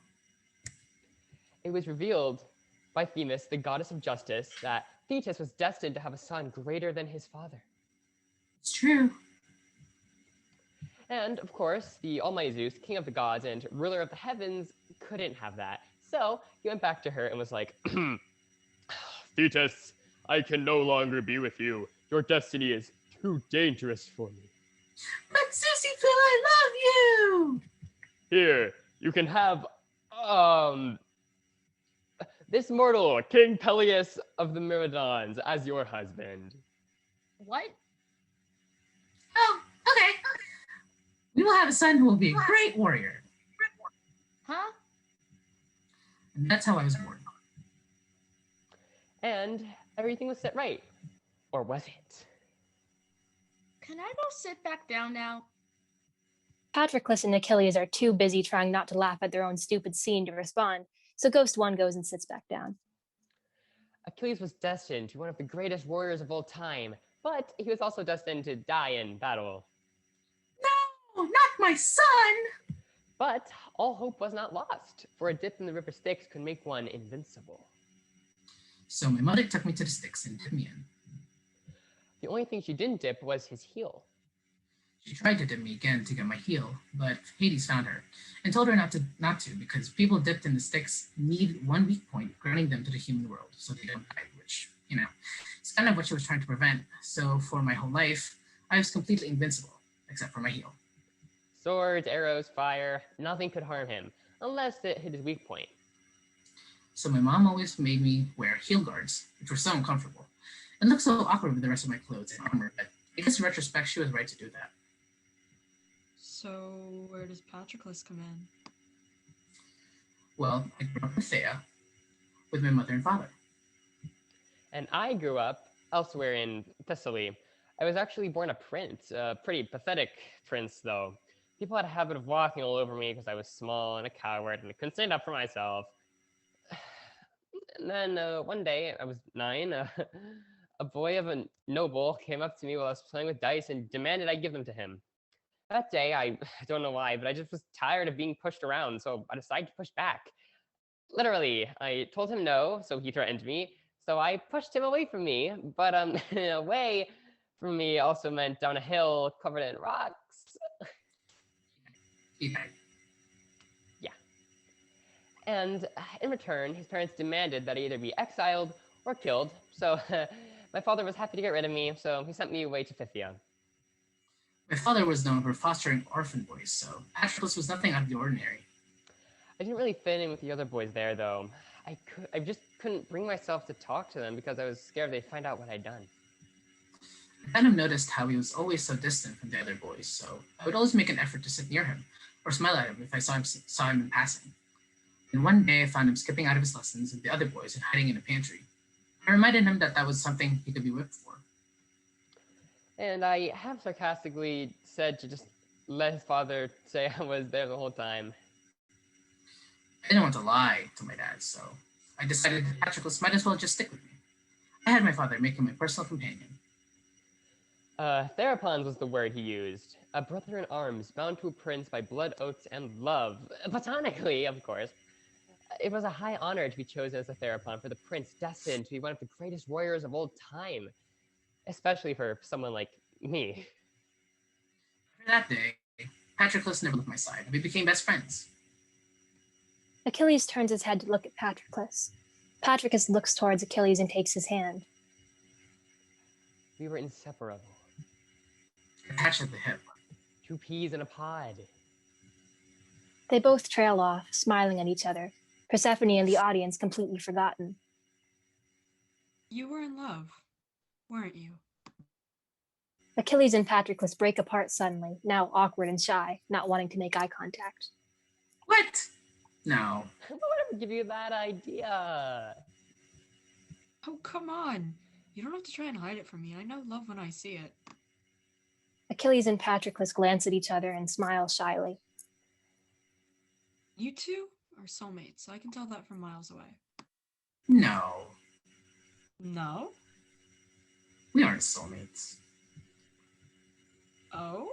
S11: It was revealed by Themis, the goddess of justice, that Thetis was destined to have a son greater than his father.
S10: It's true.
S11: And of course, the almighty Zeus, king of the gods and ruler of the heavens, couldn't have that. So he went back to her and was like,
S13: Thetis, I can no longer be with you. Your destiny is too dangerous for me.
S10: But Zeusy, I love you!
S13: Here, you can have,
S11: this mortal, King Peleus of the Myrmidons, as your husband.
S7: What?
S10: Oh, okay. We will have a son who will be a great warrior.
S7: Huh?
S10: And that's how I was born.
S11: And everything was set right. Or was it?
S7: Can I go sit back down now?
S1: Patroclus and Achilles are too busy trying not to laugh at their own stupid scene to respond, so Ghost 1 goes and sits back down.
S11: Achilles was destined to be one of the greatest warriors of all time, but he was also destined to die in battle.
S10: No, not my son!
S11: But all hope was not lost, for a dip in the river Styx could make one invincible.
S10: So my mother took me to the Styx and dipped me in.
S11: The only thing she didn't dip was his heel.
S10: She tried to dip me again to get my heel, but Hades found her and told her not to because people dipped in the Styx need one weak point, grounding them to the human world so they don't die, which, you know, it's kind of what she was trying to prevent. So for my whole life, I was completely invincible, except for my heel.
S11: Swords, arrows, fire, nothing could harm him, unless it hit his weak point.
S10: So my mom always made me wear heel guards, which were so uncomfortable, and looked so awkward with the rest of my clothes and armor, but I guess in retrospect, she was right to do that.
S2: So where does Patroclus come in?
S10: Well, I grew up in Thea with my mother and father.
S11: And I grew up elsewhere in Thessaly. I was actually born a prince, a pretty pathetic prince, though. People had a habit of walking all over me because I was small and a coward and I couldn't stand up for myself. And then one day, I was 9, a boy of a noble came up to me while I was playing with dice and demanded I give them to him. That day, I don't know why, but I just was tired of being pushed around, so I decided to push back. Literally, I told him no, so he threatened me, so I pushed him away from me, but away from me also meant down a hill covered in rocks.
S10: Yeah.
S11: And in return, his parents demanded that I either be exiled or killed, so my father was happy to get rid of me, so he sent me away to Phthia.
S10: My father was known for fostering orphan boys, so Patroclus was nothing out of the ordinary.
S11: I didn't really fit in with the other boys there, though. I just couldn't bring myself to talk to them because I was scared they'd find out what I'd done.
S10: I kind of noticed how he was always so distant from the other boys, so I would always make an effort to sit near him or smile at him if I saw him in passing. And one day I found him skipping out of his lessons with the other boys and hiding in a pantry. I reminded him that that was something he could be whipped for.
S11: And I have sarcastically said to just let his father say I was there the whole time.
S10: I didn't want to lie to my dad, so I decided that Patroclus might as well just stick with me. I had my father make him my personal companion.
S11: Therapons was the word he used. A brother in arms, bound to a prince by blood, oaths, and love. Platonically, of course. It was a high honor to be chosen as a Therapon for the prince destined to be one of the greatest warriors of all time. Especially for someone like me.
S10: After that day, Patroclus never left my side, and we became best friends.
S1: Achilles turns his head to look at Patroclus. Patroclus looks towards Achilles and takes his hand.
S11: We were inseparable.
S10: Attached at the hip.
S11: 2 peas in a pod.
S1: They both trail off, smiling at each other. Persephone and the audience completely forgotten.
S2: You were in love, weren't you?
S1: Achilles and Patroclus break apart suddenly, now awkward and shy, not wanting to make eye contact.
S10: What? No.
S11: What would give you that idea?
S2: Oh, come on. You don't have to try and hide it from me. I know love when I see it.
S1: Achilles and Patroclus glance at each other and smile shyly.
S2: You two are soulmates. I can tell that from miles away.
S10: No.
S2: No?
S10: We aren't soulmates.
S2: Oh?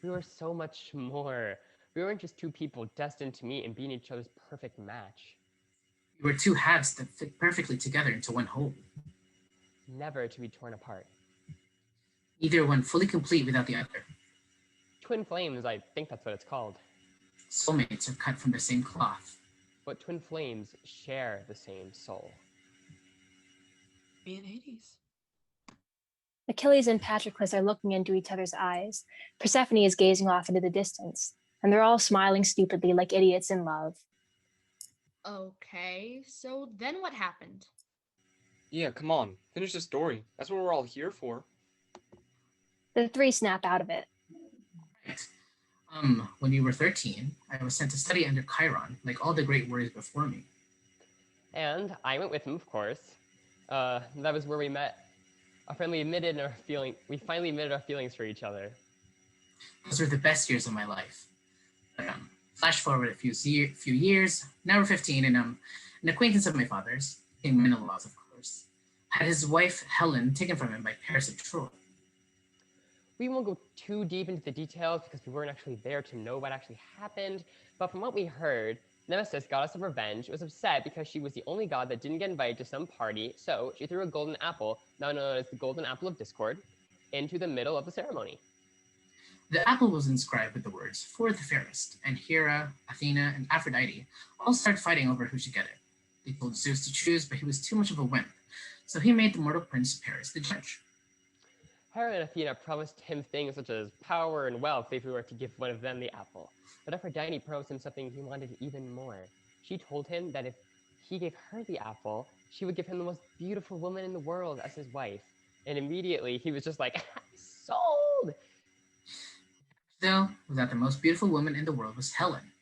S11: We were so much more. We weren't just two people destined to meet and be each other's perfect match.
S10: We were two halves that fit perfectly together into one whole.
S11: Never to be torn apart.
S10: Neither one fully complete without the other.
S11: Twin flames, I think that's what it's called.
S10: Soulmates are cut from the same cloth.
S11: But twin flames share the same soul.
S2: Me and Hades.
S1: Achilles and Patroclus are looking into each other's eyes. Persephone is gazing off into the distance, and they're all smiling stupidly like idiots in love.
S7: Okay, so then what happened?
S8: Yeah, come on. Finish the story. That's what we're all here for.
S1: The three snap out of it.
S10: Right. When you were 13, I was sent to study under Chiron, like all the great warriors before me.
S11: And I went with him, of course. That was where we met. We finally admitted our feelings for each other.
S10: Those were the best years of my life. But, flash forward a few years, now we're 15, and an acquaintance of my father's, King Menelaus, of course, had his wife Helen taken from him by Paris of Troy.
S11: We won't go too deep into the details because we weren't actually there to know what actually happened, but from what we heard, Nemesis, goddess of revenge, was upset because she was the only god that didn't get invited to some party, so she threw a golden apple, now known as the golden apple of discord, into the middle of the ceremony.
S10: The apple was inscribed with the words, "For the fairest," and Hera, Athena, and Aphrodite all started fighting over who should get it. They told Zeus to choose, but he was too much of a wimp, so he made the mortal prince Paris the judge.
S11: Hera and Athena promised him things such as power and wealth if he were to give one of them the apple. But Aphrodite promised him something he wanted even more. She told him that if he gave her the apple, she would give him the most beautiful woman in the world as his wife. And immediately he was just like, sold!
S10: Still, that the most beautiful woman in the world was Helen,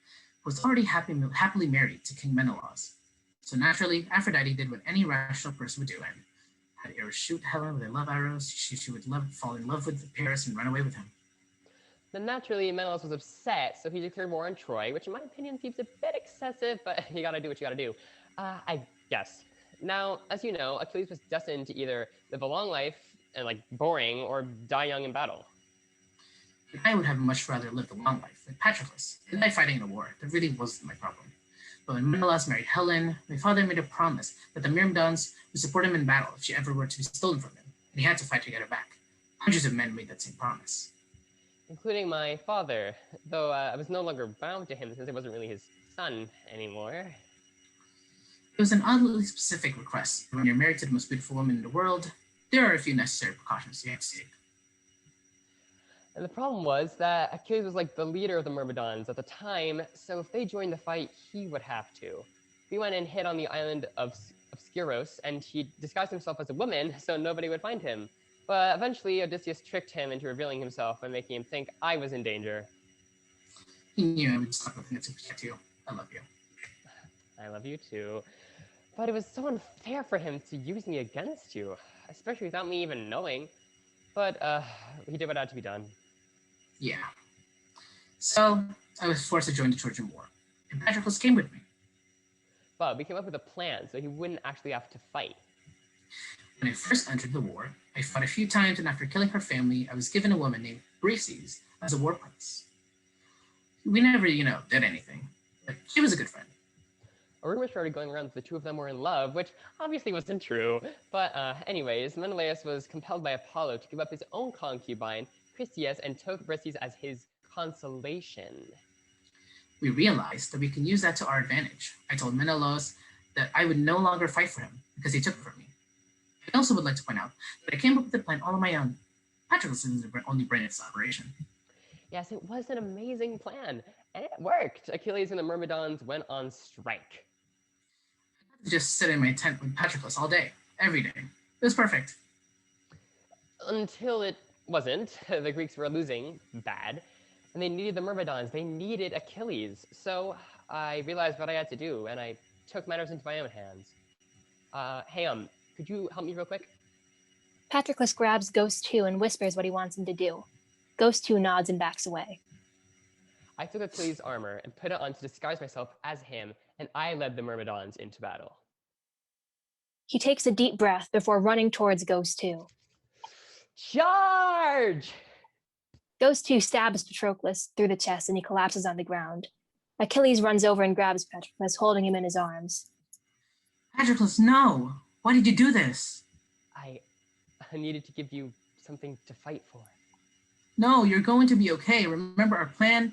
S10: who was already happily married to King Menelaus. So naturally, Aphrodite did what any rational person would do and had Eros shoot Helen with their love arrows. She would fall in love with Paris and run away with him.
S11: Then naturally, Menelaus was upset, so he declared war on Troy, which in my opinion seems a bit excessive, but you gotta do what you gotta do. I guess. Now, as you know, Achilles was destined to either live a long life and boring, or die young in battle.
S10: I would have much rather lived a long life, like Patroclus, and die fighting in a war. That really wasn't my problem. But when Menelaus married Helen, my father made a promise that the Myrmidons would support him in battle if she ever were to be stolen from him, and he had to fight to get her back. Hundreds of men made that same promise.
S11: Including my father, though I was no longer bound to him since I wasn't really his son anymore.
S10: It was an oddly specific request. When you're married to the most beautiful woman in the world, there are a few necessary precautions you have to take.
S11: And the problem was that Achilles was the leader of the Myrmidons at the time, so if they joined the fight, he would have to. We went and hid on the island of Skyros, and he disguised himself as a woman so nobody would find him. But eventually, Odysseus tricked him into revealing himself and making him think I was in danger.
S10: He knew I would stop nothing to protect you. I love you.
S11: I love you too. But it was so unfair for him to use me against you, especially without me even knowing. But he did what had to be done.
S10: Yeah. So I was forced to join the Trojan War, and Patroclus came with me.
S11: But we came up with a plan so he wouldn't actually have to fight.
S10: When I first entered the war, I fought a few times, and after killing her family, I was given a woman named Briseis as a war price. We never, did anything, but she was a good friend.
S11: A rumor started going around that the two of them were in love, which obviously wasn't true. But anyways, Menelaus was compelled by Apollo to give up his own concubine, Chryseis, and took Briseis as his consolation.
S10: We realized that we can use that to our advantage. I told Menelaus that I would no longer fight for him because he took it from me. I also would like to point out that I came up with the plan all on my own. Patroclus isn't the only brain in this operation.
S11: Yes, it was an amazing plan, and it worked. Achilles and the Myrmidons went on strike.
S10: Just sit in my tent with Patroclus all day, every day. It was perfect.
S11: Until it wasn't. The Greeks were losing bad, and they needed the Myrmidons. They needed Achilles. So I realized what I had to do, and I took matters into my own hands. Hey, could you help me real quick?
S1: Patroclus grabs Ghost 2 and whispers what he wants him to do. Ghost 2 nods and backs away.
S11: I took Achilles' armor and put it on to disguise myself as him, and I led the Myrmidons into battle.
S1: He takes a deep breath before running towards Ghost 2.
S11: Charge!
S1: Ghost 2 stabs Patroclus through the chest and he collapses on the ground. Achilles runs over and grabs Patroclus, holding him in his arms.
S10: Patroclus, no! Why did you do this?
S11: I needed to give you something to fight for.
S10: No, you're going to be okay. Remember our plan?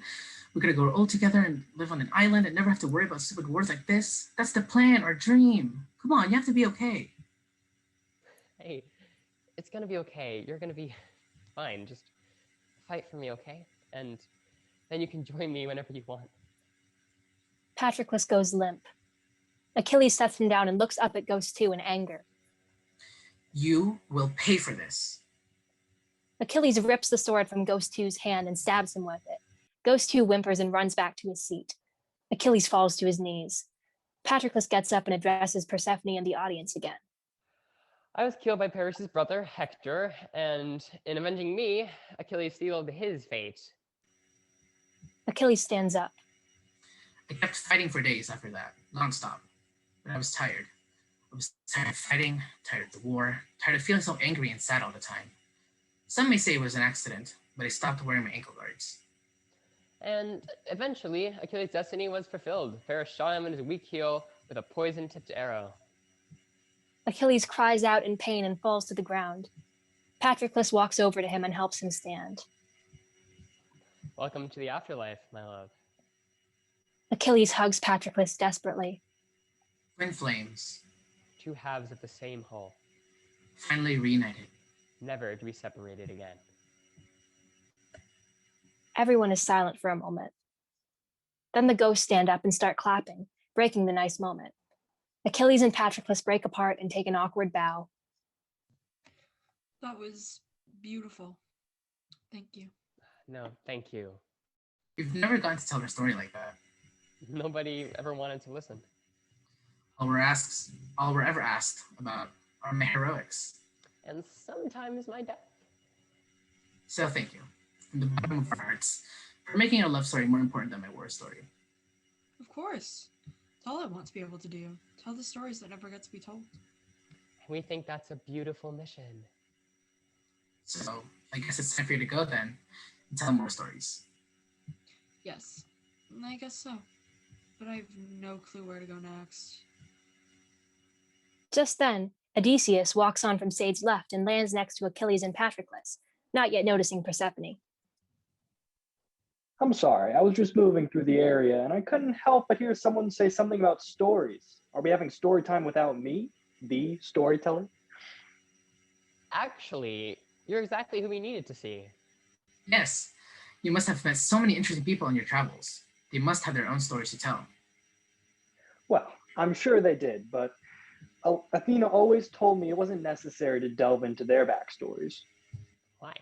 S10: We're gonna grow old together and live on an island and never have to worry about stupid wars like this. That's the plan, our dream. Come on, you have to be okay.
S11: Hey, it's gonna be okay. You're gonna be fine. Just fight for me, okay? And then you can join me whenever you want.
S1: Patroclus goes limp. Achilles sets him down and looks up at Ghost 2 in anger.
S10: You will pay for this.
S1: Achilles rips the sword from Ghost 2's hand and stabs him with it. Ghost 2 whimpers and runs back to his seat. Achilles falls to his knees. Patroclus gets up and addresses Persephone and the audience again.
S11: I was killed by Paris' brother, Hector, and in avenging me, Achilles sealed his fate.
S1: Achilles stands up.
S10: I kept fighting for days after that, nonstop. But I was tired. I was tired of fighting, tired of the war, tired of feeling so angry and sad all the time. Some may say it was an accident, but I stopped wearing my ankle guards.
S11: And eventually, Achilles' destiny was fulfilled. Paris shot him in his weak heel with a poison-tipped arrow.
S1: Achilles cries out in pain and falls to the ground. Patroclus walks over to him and helps him stand.
S11: Welcome to the afterlife, my love.
S1: Achilles hugs Patroclus desperately.
S10: Twin flames.
S11: Two halves of the same whole.
S10: Finally reunited.
S11: Never to be separated again.
S1: Everyone is silent for a moment. Then the ghosts stand up and start clapping, breaking the nice moment. Achilles and Patroclus break apart and take an awkward bow.
S2: That was beautiful. Thank you.
S11: No, thank you.
S10: We've never gotten to tell her story like that.
S11: Nobody ever wanted to listen.
S10: All we're ever asked about are my heroics.
S11: And sometimes my death.
S10: So thank you, from the bottom of our hearts, for making our love story more important than my war story.
S2: Of course. It's all I want to be able to do. Tell the stories that never get to be told.
S11: We think that's a beautiful mission.
S10: So I guess it's time for you to go then and tell more stories.
S2: Yes, I guess so. But I have no clue where to go next.
S1: Just then, Odysseus walks on from Sade's left and lands next to Achilles and Patroclus, not yet noticing Persephone.
S4: I'm sorry, I was just moving through the area and I couldn't help but hear someone say something about stories. Are we having story time without me, the storyteller?
S11: Actually, you're exactly who we needed to see.
S10: Yes, you must have met so many interesting people on your travels. They must have their own stories to tell.
S4: Well, I'm sure they did, but Athena always told me it wasn't necessary to delve into their backstories.
S11: Why?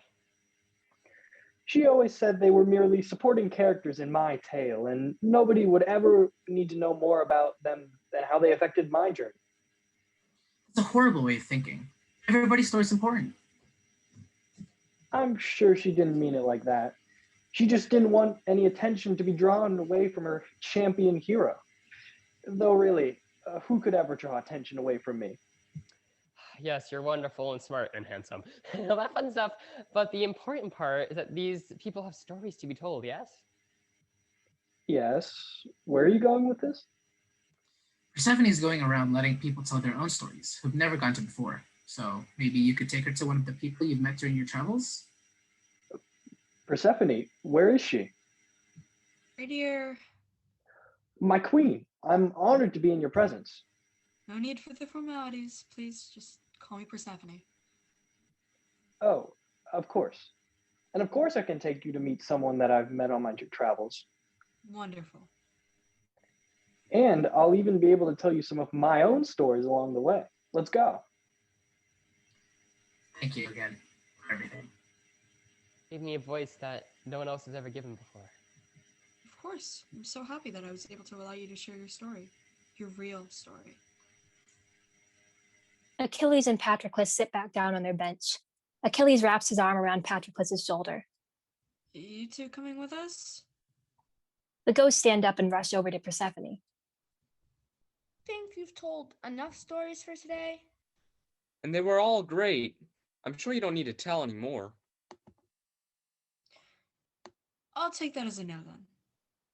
S4: She always said they were merely supporting characters in my tale, and nobody would ever need to know more about them than how they affected my journey.
S10: It's a horrible way of thinking. Everybody's story's important.
S4: I'm sure she didn't mean it like that. She just didn't want any attention to be drawn away from her champion hero. Though really, who could ever draw attention away from me?
S11: Yes, you're wonderful and smart and handsome. All that fun stuff. But the important part is that these people have stories to be told, yes?
S4: Yes. Where are you going with this?
S10: Persephone is going around letting people tell their own stories who've never gone to before. So maybe you could take her to one of the people you've met during your travels?
S4: Persephone, where is she?
S2: Right here.
S4: My queen, I'm honored to be in your presence.
S2: No need for the formalities. Please just call me Persephone.
S4: Oh, of course. And of course I can take you to meet someone that I've met on my travels.
S2: Wonderful.
S4: And I'll even be able to tell you some of my own stories along the way. Let's go.
S10: Thank you again for everything.
S11: Gave me a voice that no one else has ever given before.
S2: Of course. I'm so happy that I was able to allow you to share your story. Your real story.
S1: Achilles and Patroclus sit back down on their bench. Achilles wraps his arm around Patroclus's shoulder.
S2: You two coming with us?
S1: The ghosts stand up and rush over to Persephone.
S7: Think you've told enough stories for today?
S8: And they were all great. I'm sure you don't need to tell any more.
S2: I'll take that as a no then.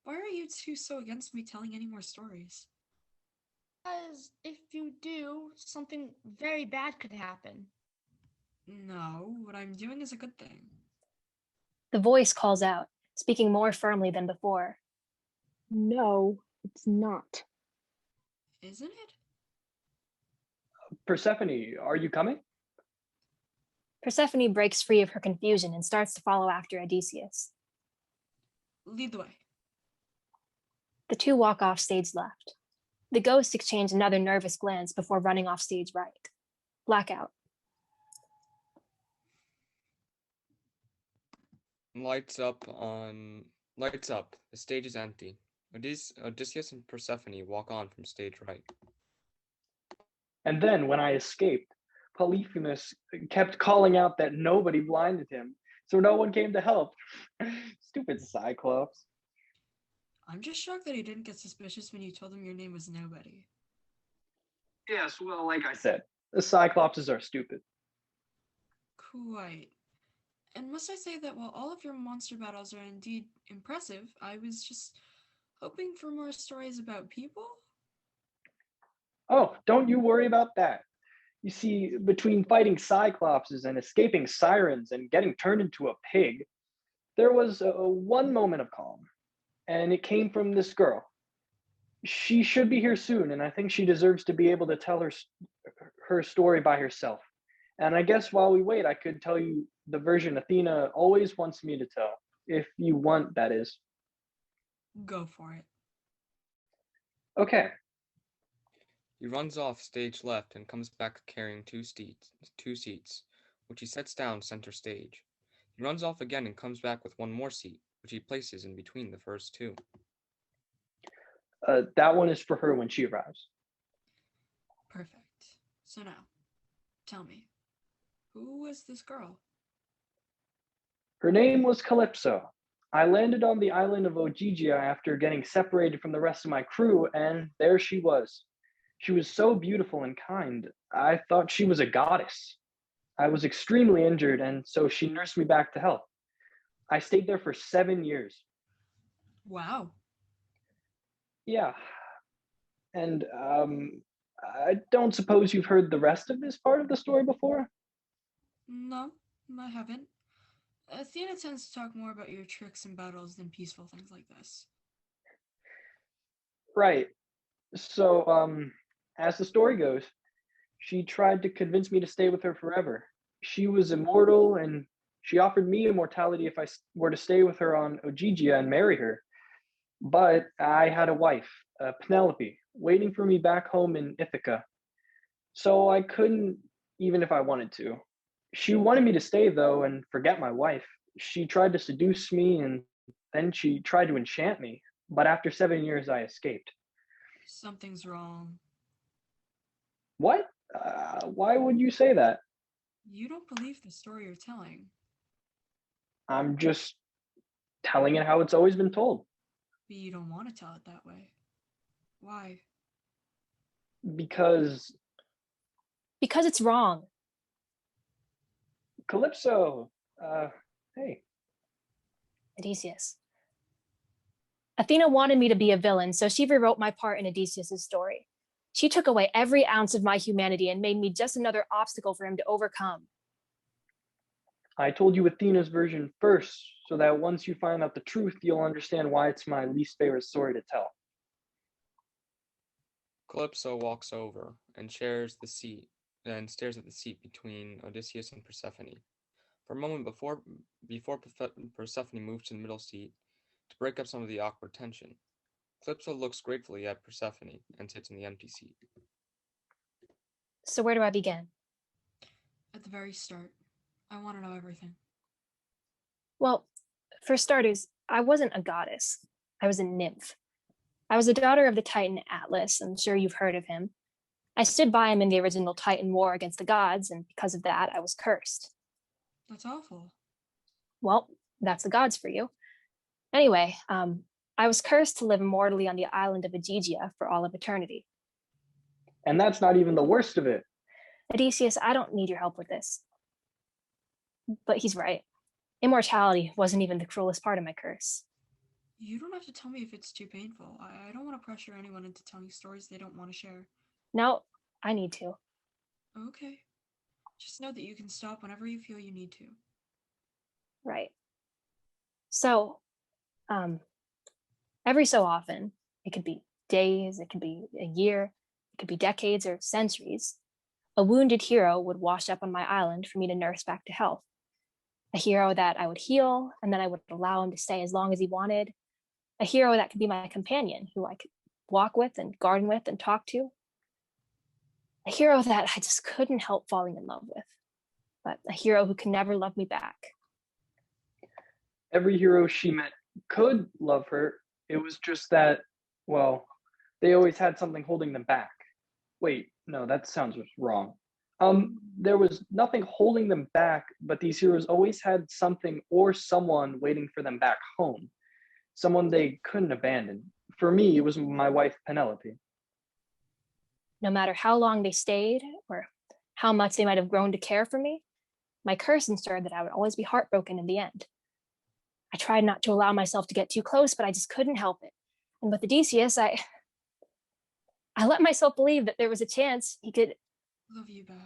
S2: Why are you two so against me telling any more stories?
S7: Because if you do, something very bad could happen.
S2: No, what I'm doing is a good thing.
S1: The voice calls out, speaking more firmly than before.
S3: No, it's not.
S2: Isn't it?
S4: Persephone, are you coming?
S1: Persephone breaks free of her confusion and starts to follow after Odysseus.
S2: Lead the way.
S1: The two walk off stage left. The ghosts exchange another nervous glance before running off stage right. Blackout.
S8: Lights up. The stage is empty. Odysseus and Persephone walk on from stage right.
S4: And then when I escaped, Polyphemus kept calling out that nobody blinded him, so no one came to help. Stupid Cyclops.
S2: I'm just shocked that he didn't get suspicious when you told him your name was nobody.
S4: Yes, well, like I said, the Cyclopses are stupid.
S2: Quite. And must I say that while all of your monster battles are indeed impressive, I was just hoping for more stories about people?
S4: Oh, don't you worry about that. You see, between fighting Cyclopses and escaping sirens and getting turned into a pig, there was one moment of calm, and it came from this girl. She should be here soon, and I think she deserves to be able to tell her story by herself. And I guess while we wait, I could tell you the version Athena always wants me to tell, if you want, that is.
S2: Go for it.
S4: Okay.
S8: He runs off stage left and comes back carrying two seats, which he sets down center stage. He runs off again and comes back with one more seat, which he places in between the first two.
S4: That one is for her when she arrives.
S2: Perfect. So now, tell me, who was this girl?
S4: Her name was CALYPSO. I landed on the island of Ogygia after getting separated from the rest of my crew, and there she was. She was so beautiful and kind. I thought she was a goddess. I was extremely injured, and so she nursed me back to health. I stayed there for 7 years.
S2: Wow.
S4: Yeah. And I don't suppose you've heard the rest of this part of the story before?
S2: No, I haven't. Athena tends to talk more about your tricks and battles than peaceful things like this.
S4: Right. So, as the story goes, she tried to convince me to stay with her forever. She was immortal, and she offered me immortality if I were to stay with her on Ogygia and marry her. But I had a wife, Penelope, waiting for me back home in Ithaca. So I couldn't, even if I wanted to. She wanted me to stay, though, and forget my wife. She tried to seduce me, and then she tried to enchant me. But after 7 years, I escaped.
S2: Something's wrong.
S4: What? Why would you say that?
S2: You don't believe the story you're telling.
S4: I'm just telling it how it's always been told.
S2: But you don't want to tell it that way. Why?
S4: Because
S1: it's wrong.
S4: Calypso, hey.
S1: Odysseus. Athena wanted me to be a villain, so she rewrote my part in Odysseus' story. She took away every ounce of my humanity and made me just another obstacle for him to overcome.
S4: I told you Athena's version first, so that once you find out the truth, you'll understand why it's my least favorite story to tell.
S8: Calypso walks over and stares at the seat between Odysseus and Persephone. For a moment before Persephone moves to the middle seat to break up some of the awkward tension, CALYPSO looks gratefully at Persephone and sits in the empty seat.
S1: So where do I begin?
S2: At the very start. I want to know everything.
S1: Well, for starters, I wasn't a goddess. I was a nymph. I was a daughter of the Titan Atlas. I'm sure you've heard of him. I stood by him in the original Titan War against the gods, and because of that, I was cursed.
S2: That's awful.
S1: Well, that's the gods for you. Anyway, I was cursed to live immortally on the island of Aegegia for all of eternity.
S4: And that's not even the worst of it.
S1: Odysseus, I don't need your help with this. But he's right. Immortality wasn't even the cruelest part of my curse.
S2: You don't have to tell me if it's too painful. I don't want to pressure anyone into telling stories they don't want to share.
S1: No, I need to.
S2: Okay. Just know that you can stop whenever you feel you need to.
S1: Right. So, every so often, it could be days, it could be a year, it could be decades or centuries, a wounded hero would wash up on my island for me to nurse back to health. A hero that I would heal, and then I would allow him to stay as long as he wanted. A hero that could be my companion, who I could walk with and garden with and talk to. A hero that I just couldn't help falling in love with, but a hero who can never love me back.
S4: Every hero she met could love her. It was just that, well, they always had something holding them back. Wait, no, that sounds wrong. There was nothing holding them back, but these heroes always had something or someone waiting for them back home. Someone they couldn't abandon. For me, it was my wife, Penelope.
S1: No matter how long they stayed or how much they might have grown to care for me, my curse ensured that I would always be heartbroken in the end. I tried not to allow myself to get too close, but I just couldn't help it. And with Odysseus, I let myself believe that there was a chance he could
S2: love you back.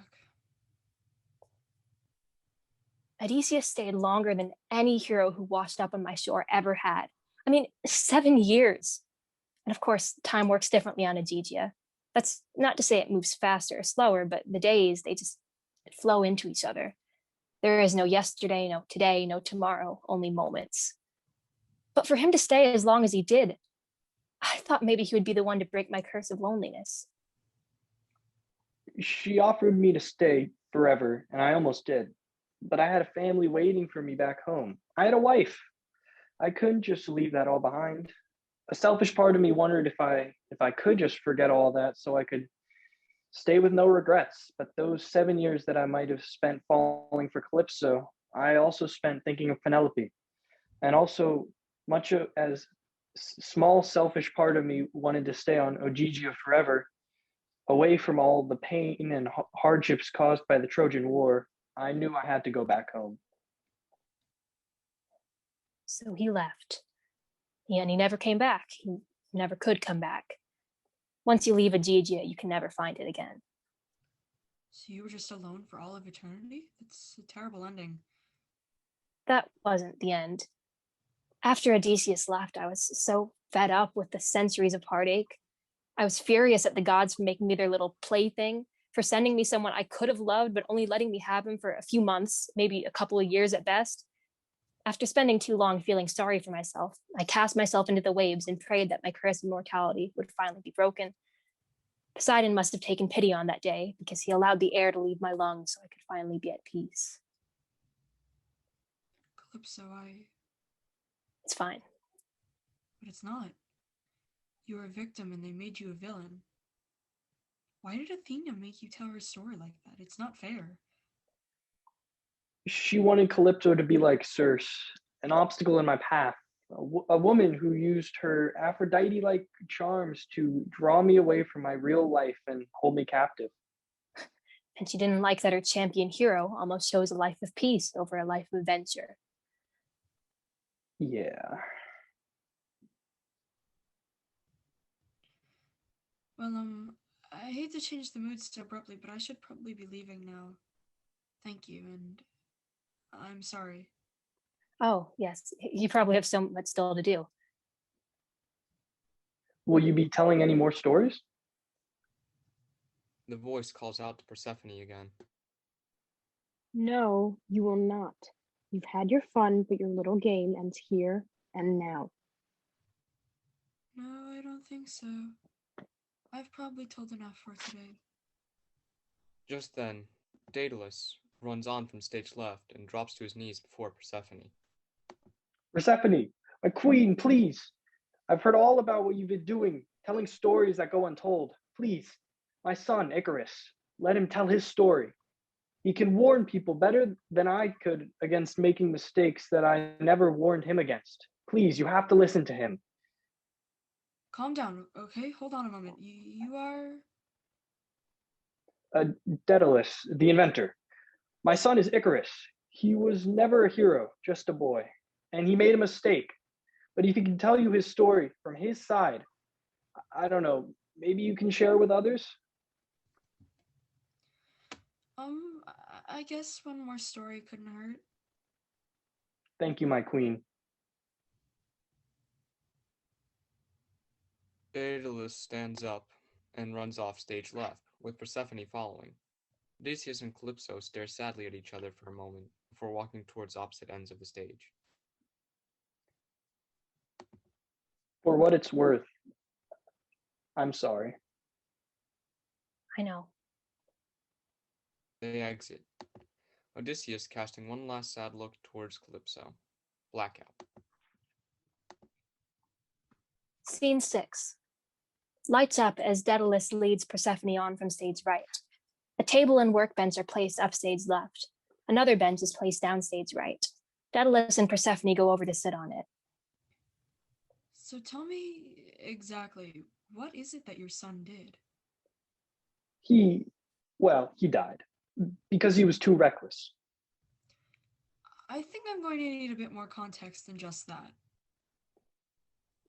S1: Odysseus stayed longer than any hero who washed up on my shore ever had. I mean, 7 years. And of course, time works differently on Aegegia. That's not to say it moves faster or slower, but the days, they just flow into each other. There is no yesterday, no today, no tomorrow, only moments. But for him to stay as long as he did, I thought maybe he would be the one to break my curse of loneliness.
S4: She offered me to stay forever, and I almost did. But I had a family waiting for me back home. I had a wife. I couldn't just leave that all behind. A selfish part of me wondered if I could just forget all that so I could stay with no regrets. But those 7 years that I might have spent falling for CALYPSO, I also spent thinking of Penelope. And also, much as small selfish part of me wanted to stay on Ogygia forever, away from all the pain and hardships caused by the Trojan War, I knew I had to go back home.
S1: So he left. And he never came back. He never could come back. Once you leave Aegegia, you can never find it again.
S2: So you were just alone for all of eternity? That's a terrible ending.
S1: That wasn't the end. After Odysseus left, I was so fed up with the centuries of heartache. I was furious at the gods for making me their little plaything, for sending me someone I could have loved, but only letting me have him for a few months, maybe a couple of years at best. After spending too long feeling sorry for myself, I cast myself into the waves and prayed that my curse of mortality would finally be broken. Poseidon must have taken pity on that day because he allowed the air to leave my lungs so I could finally be at peace.
S2: CALYPSO,
S1: It's fine.
S2: But it's not. You were a victim and they made you a villain. Why did Athena make you tell her story like that? It's not fair.
S4: She wanted CALYPSO to be like Zeus, an obstacle in my path, a woman who used her Aphrodite-like charms to draw me away from my real life and hold me captive.
S1: And she didn't like that her champion hero almost chose a life of peace over a life of adventure.
S4: Yeah.
S2: Well, I hate to change the mood so abruptly, but I should probably be leaving now. Thank you, and I'm sorry.
S1: Oh, yes, you probably have so much still to do.
S4: Will you be telling any more stories?
S8: The voice calls out to Persephone again.
S3: No, you will not. You've had your fun, but your little game ends here and now.
S2: No, I don't think so. I've probably told enough for today.
S8: Just then, Daedalus runs on from stage left and drops to his knees before Persephone.
S4: Persephone, my queen, please. I've heard all about what you've been doing, telling stories that go untold. Please, my son, Icarus, let him tell his story. He can warn people better than I could against making mistakes that I never warned him against. Please, you have to listen to him.
S2: Calm down, okay? Hold on a moment. You are...
S4: Daedalus, the inventor. My son is Icarus. He was never a hero, just a boy. And he made a mistake. But if he can tell you his story from his side, I don't know, maybe you can share with others?
S2: I guess one more story couldn't hurt.
S4: Thank you, my queen.
S8: Daedalus stands up and runs off stage left, with Persephone following. Odysseus and Calypso stare sadly at each other for a moment before walking towards opposite ends of the stage.
S4: For what it's worth, I'm sorry.
S1: I know.
S8: They exit. Odysseus casting one last sad look towards Calypso. Blackout.
S1: Scene 6. Lights up as Daedalus leads Persephone on from stage right. A table and workbench are placed up stage left. Another bench is placed down stage right. Daedalus and Persephone go over to sit on it.
S2: So tell me exactly, what is it that your son did?
S4: He died because he was too reckless.
S2: I think I'm going to need a bit more context than just that.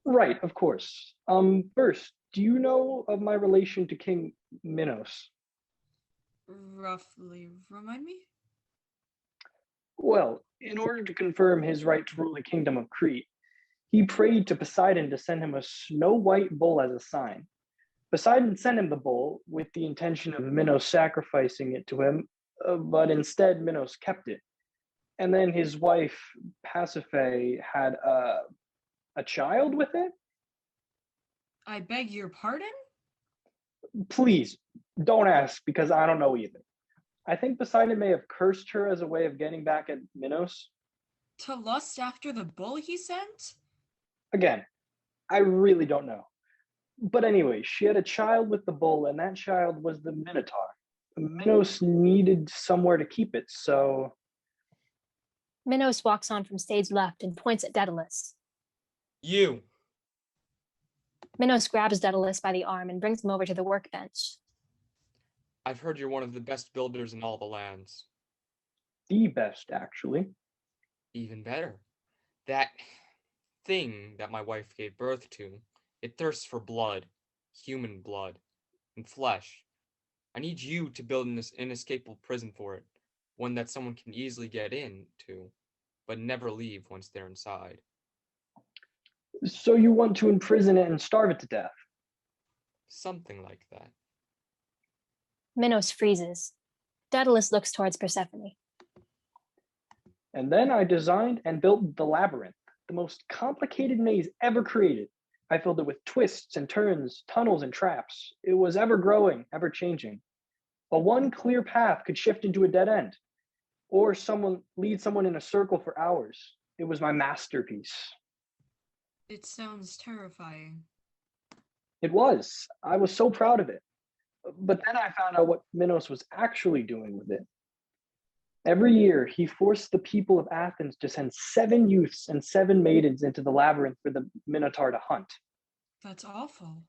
S4: Right, of course. First, do you know of my relation to King Minos?
S2: Roughly, remind me?
S4: Well, in order to confirm his right to rule the kingdom of Crete, he prayed to Poseidon to send him a snow-white bull as a sign. Poseidon sent him the bull with the intention of Minos sacrificing it to him, but instead Minos kept it. And then his wife, Persephone, had a child with it?
S2: I beg your pardon?
S4: Please, don't ask, because I don't know either. I think Poseidon may have cursed her as a way of getting back at Minos.
S2: To lust after the bull he sent?
S4: Again, I really don't know. But anyway, she had a child with the bull, and that child was the Minotaur. Minos needed somewhere to keep it, so...
S1: Minos walks on from stage left and points at Daedalus.
S8: You!
S1: Minos grabs Daedalus by the arm and brings him over to the workbench.
S8: I've heard you're one of the best builders in all the lands.
S4: The best, actually.
S8: Even better. That thing that my wife gave birth to, it thirsts for blood, human blood, and flesh. I need you to build an inescapable prison for it, one that someone can easily get into, but never leave once they're inside.
S4: So you want to imprison it and starve it to death?
S8: Something like that.
S1: Minos freezes. Daedalus looks towards Persephone.
S4: And then I designed and built the labyrinth, the most complicated maze ever created. I filled it with twists and turns, tunnels and traps. It was ever growing, ever changing. A one clear path could shift into a dead end, or lead someone in a circle for hours. It was my masterpiece.
S2: It sounds terrifying.
S4: It was. I was so proud of it. But then I found out what Minos was actually doing with it. Every year, he forced the people of Athens to send 7 youths and 7 maidens into the labyrinth for the Minotaur to hunt.
S2: That's awful.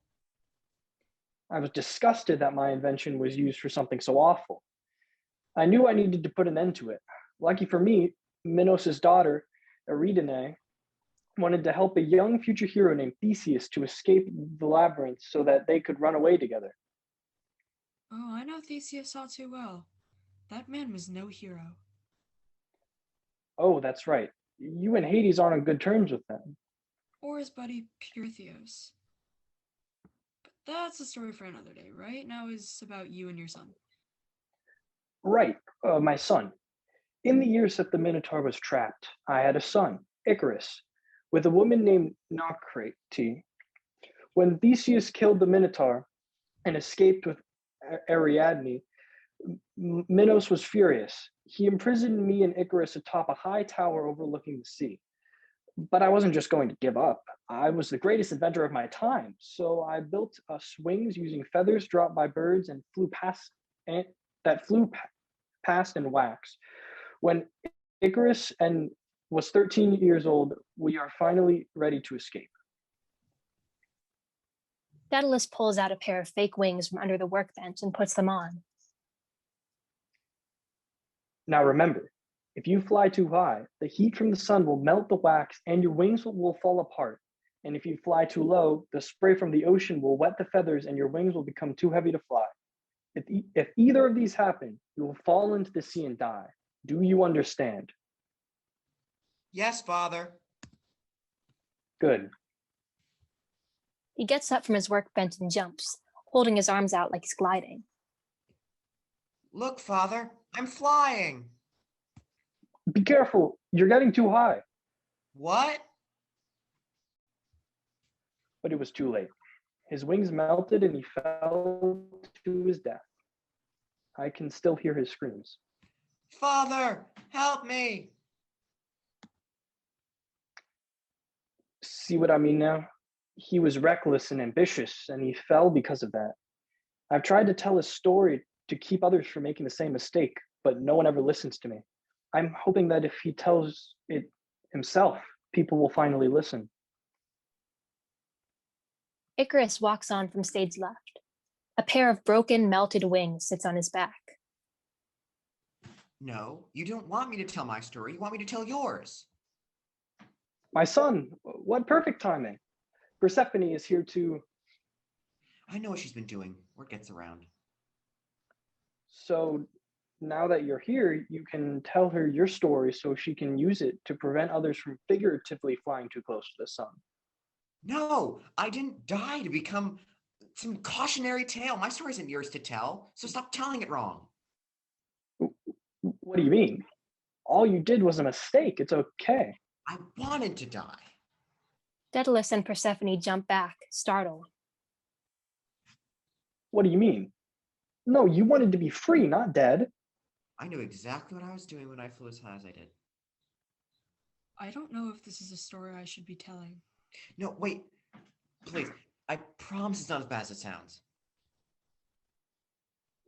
S4: I was disgusted that my invention was used for something so awful. I knew I needed to put an end to it. Lucky for me, Minos' daughter, Eurydice, wanted to help a young future hero named Theseus to escape the labyrinth so that they could run away together.
S2: Oh, I know Theseus all too well. That man was no hero.
S4: Oh, that's right. You and Hades aren't on good terms with them.
S2: Or his buddy Persephone. But that's a story for another day. Right now is about you and your son.
S4: Right, my son. In the years that the Minotaur was trapped, I had a son, Icarus, with a woman named Naucrate. When Theseus killed the Minotaur and escaped with Ariadne, Minos was furious. He imprisoned me and Icarus atop a high tower overlooking the sea. But I wasn't just going to give up. I was the greatest inventor of my time, so I built swings using feathers dropped by birds and flew past in wax. When Icarus was 13 years old, we are finally ready to escape.
S1: Daedalus pulls out a pair of fake wings from under the workbench and puts them on.
S4: Now remember, if you fly too high, the heat from the sun will melt the wax and your wings will fall apart. And if you fly too low, the spray from the ocean will wet the feathers and your wings will become too heavy to fly. If either of these happen, you will fall into the sea and die. Do you understand?
S5: Yes, Father.
S4: Good.
S1: He gets up from his workbench and jumps, holding his arms out like he's gliding.
S5: Look, Father, I'm flying.
S4: Be careful, you're getting too high.
S5: What?
S4: But it was too late. His wings melted and he fell to his death. I can still hear his screams.
S5: Father, help me.
S4: See what I mean now? He was reckless and ambitious, and he fell because of that. I've tried to tell his story to keep others from making the same mistake, but no one ever listens to me. I'm hoping that if he tells it himself, people will finally listen.
S1: Icarus walks on from stage left. A pair of broken, melted wings sits on his back.
S5: No, you don't want me to tell my story. You want me to tell yours.
S4: My son, what perfect timing. Persephone is here to...
S5: I know what she's been doing. Word gets around.
S4: So now that you're here, you can tell her your story so she can use it to prevent others from figuratively flying too close to the sun.
S5: No, I didn't die to become some cautionary tale. My story isn't yours to tell, so stop telling it wrong.
S4: What do you mean? All you did was a mistake. It's okay.
S5: I wanted to die.
S1: Daedalus and Persephone jump back, startled.
S4: What do you mean? No, you wanted to be free, not dead.
S5: I knew exactly what I was doing when I flew as high as I did.
S2: I don't know if this is a story I should be telling.
S5: No, wait. Please. I promise it's not as bad as it sounds.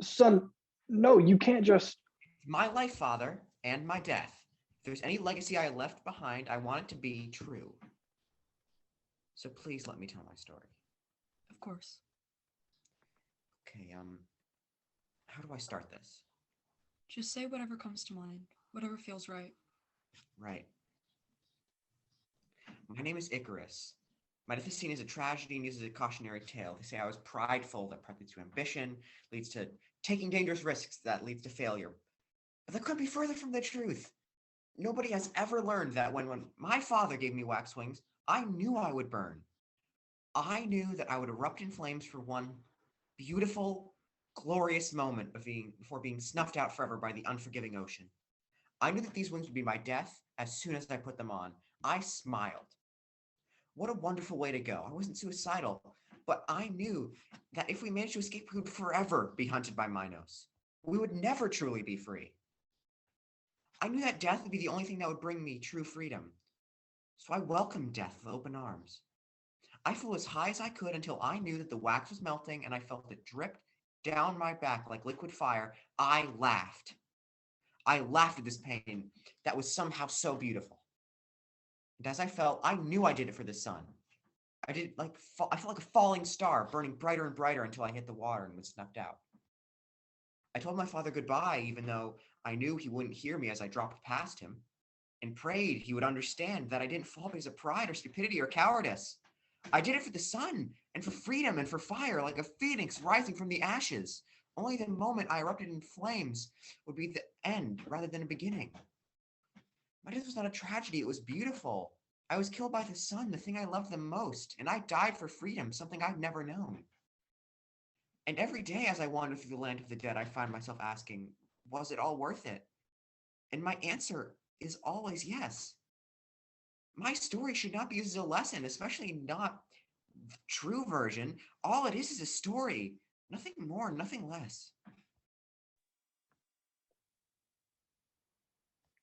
S4: Son, no, you can't just...
S5: My life, Father, and my death. If there's any legacy I left behind, I want it to be true. So please let me tell my story.
S2: Of course.
S5: Okay, how do I start this?
S2: Just say whatever comes to mind, whatever feels right.
S5: Right. My name is Icarus. My death is seen as a tragedy and used as a cautionary tale. They say I was prideful, that pride leads to ambition, leads to taking dangerous risks, that leads to failure. But that couldn't be further from the truth. Nobody has ever learned that when my father gave me wax wings, I knew I would burn. I knew that I would erupt in flames for one beautiful, glorious moment before being snuffed out forever by the unforgiving ocean. I knew that these wings would be my death as soon as I put them on. I smiled. What a wonderful way to go. I wasn't suicidal, but I knew that if we managed to escape, we would forever be hunted by Minos. We would never truly be free. I knew that death would be the only thing that would bring me true freedom. So I welcomed death with open arms. I flew as high as I could until I knew that the wax was melting and I felt it drip down my back like liquid fire. I laughed. I laughed at this pain that was somehow so beautiful. And as I fell, I knew I did it for the sun. I felt like a falling star, burning brighter and brighter until I hit the water and was snuffed out. I told my father goodbye, even though I knew he wouldn't hear me as I dropped past him, and prayed he would understand that I didn't fall because of pride or stupidity or cowardice. I did it for the sun and for freedom and for fire, like a phoenix rising from the ashes. Only the moment I erupted in flames would be the end rather than a beginning. My death was not a tragedy, it was beautiful. I was killed by the sun, the thing I loved the most, and I died for freedom, something I've never known. And every day as I wandered through the land of the dead, I find myself asking, was it all worth it? And my answer is always yes. My story should not be used as a lesson, especially not the true version. All it is a story. Nothing more, nothing less.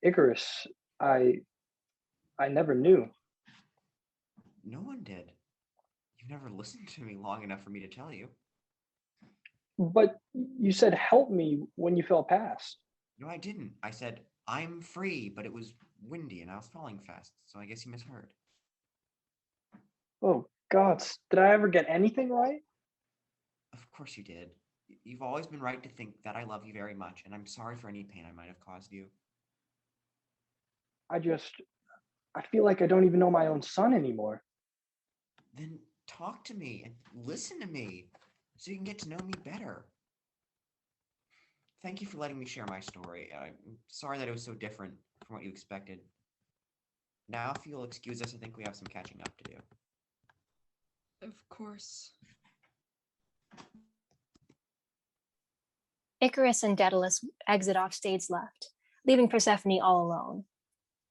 S4: Icarus, I never knew.
S5: No one did. You never listened to me long enough for me to tell you.
S4: But you said help me when you fell past.
S5: No, I didn't. I said, I'm free, but it was windy and I was falling fast, so I guess you misheard.
S4: Oh, gods, did I ever get anything right?
S5: Of course you did. You've always been right to think that I love you very much, and I'm sorry for any pain I might have caused you.
S4: I feel like I don't even know my own son anymore.
S5: Then talk to me and listen to me so you can get to know me better. Thank you for letting me share my story. I'm sorry that it was so different from what you expected. Now, if you'll excuse us, I think we have some catching up to do.
S2: Of course.
S1: Icarus and Daedalus exit off stage left, leaving Persephone all alone.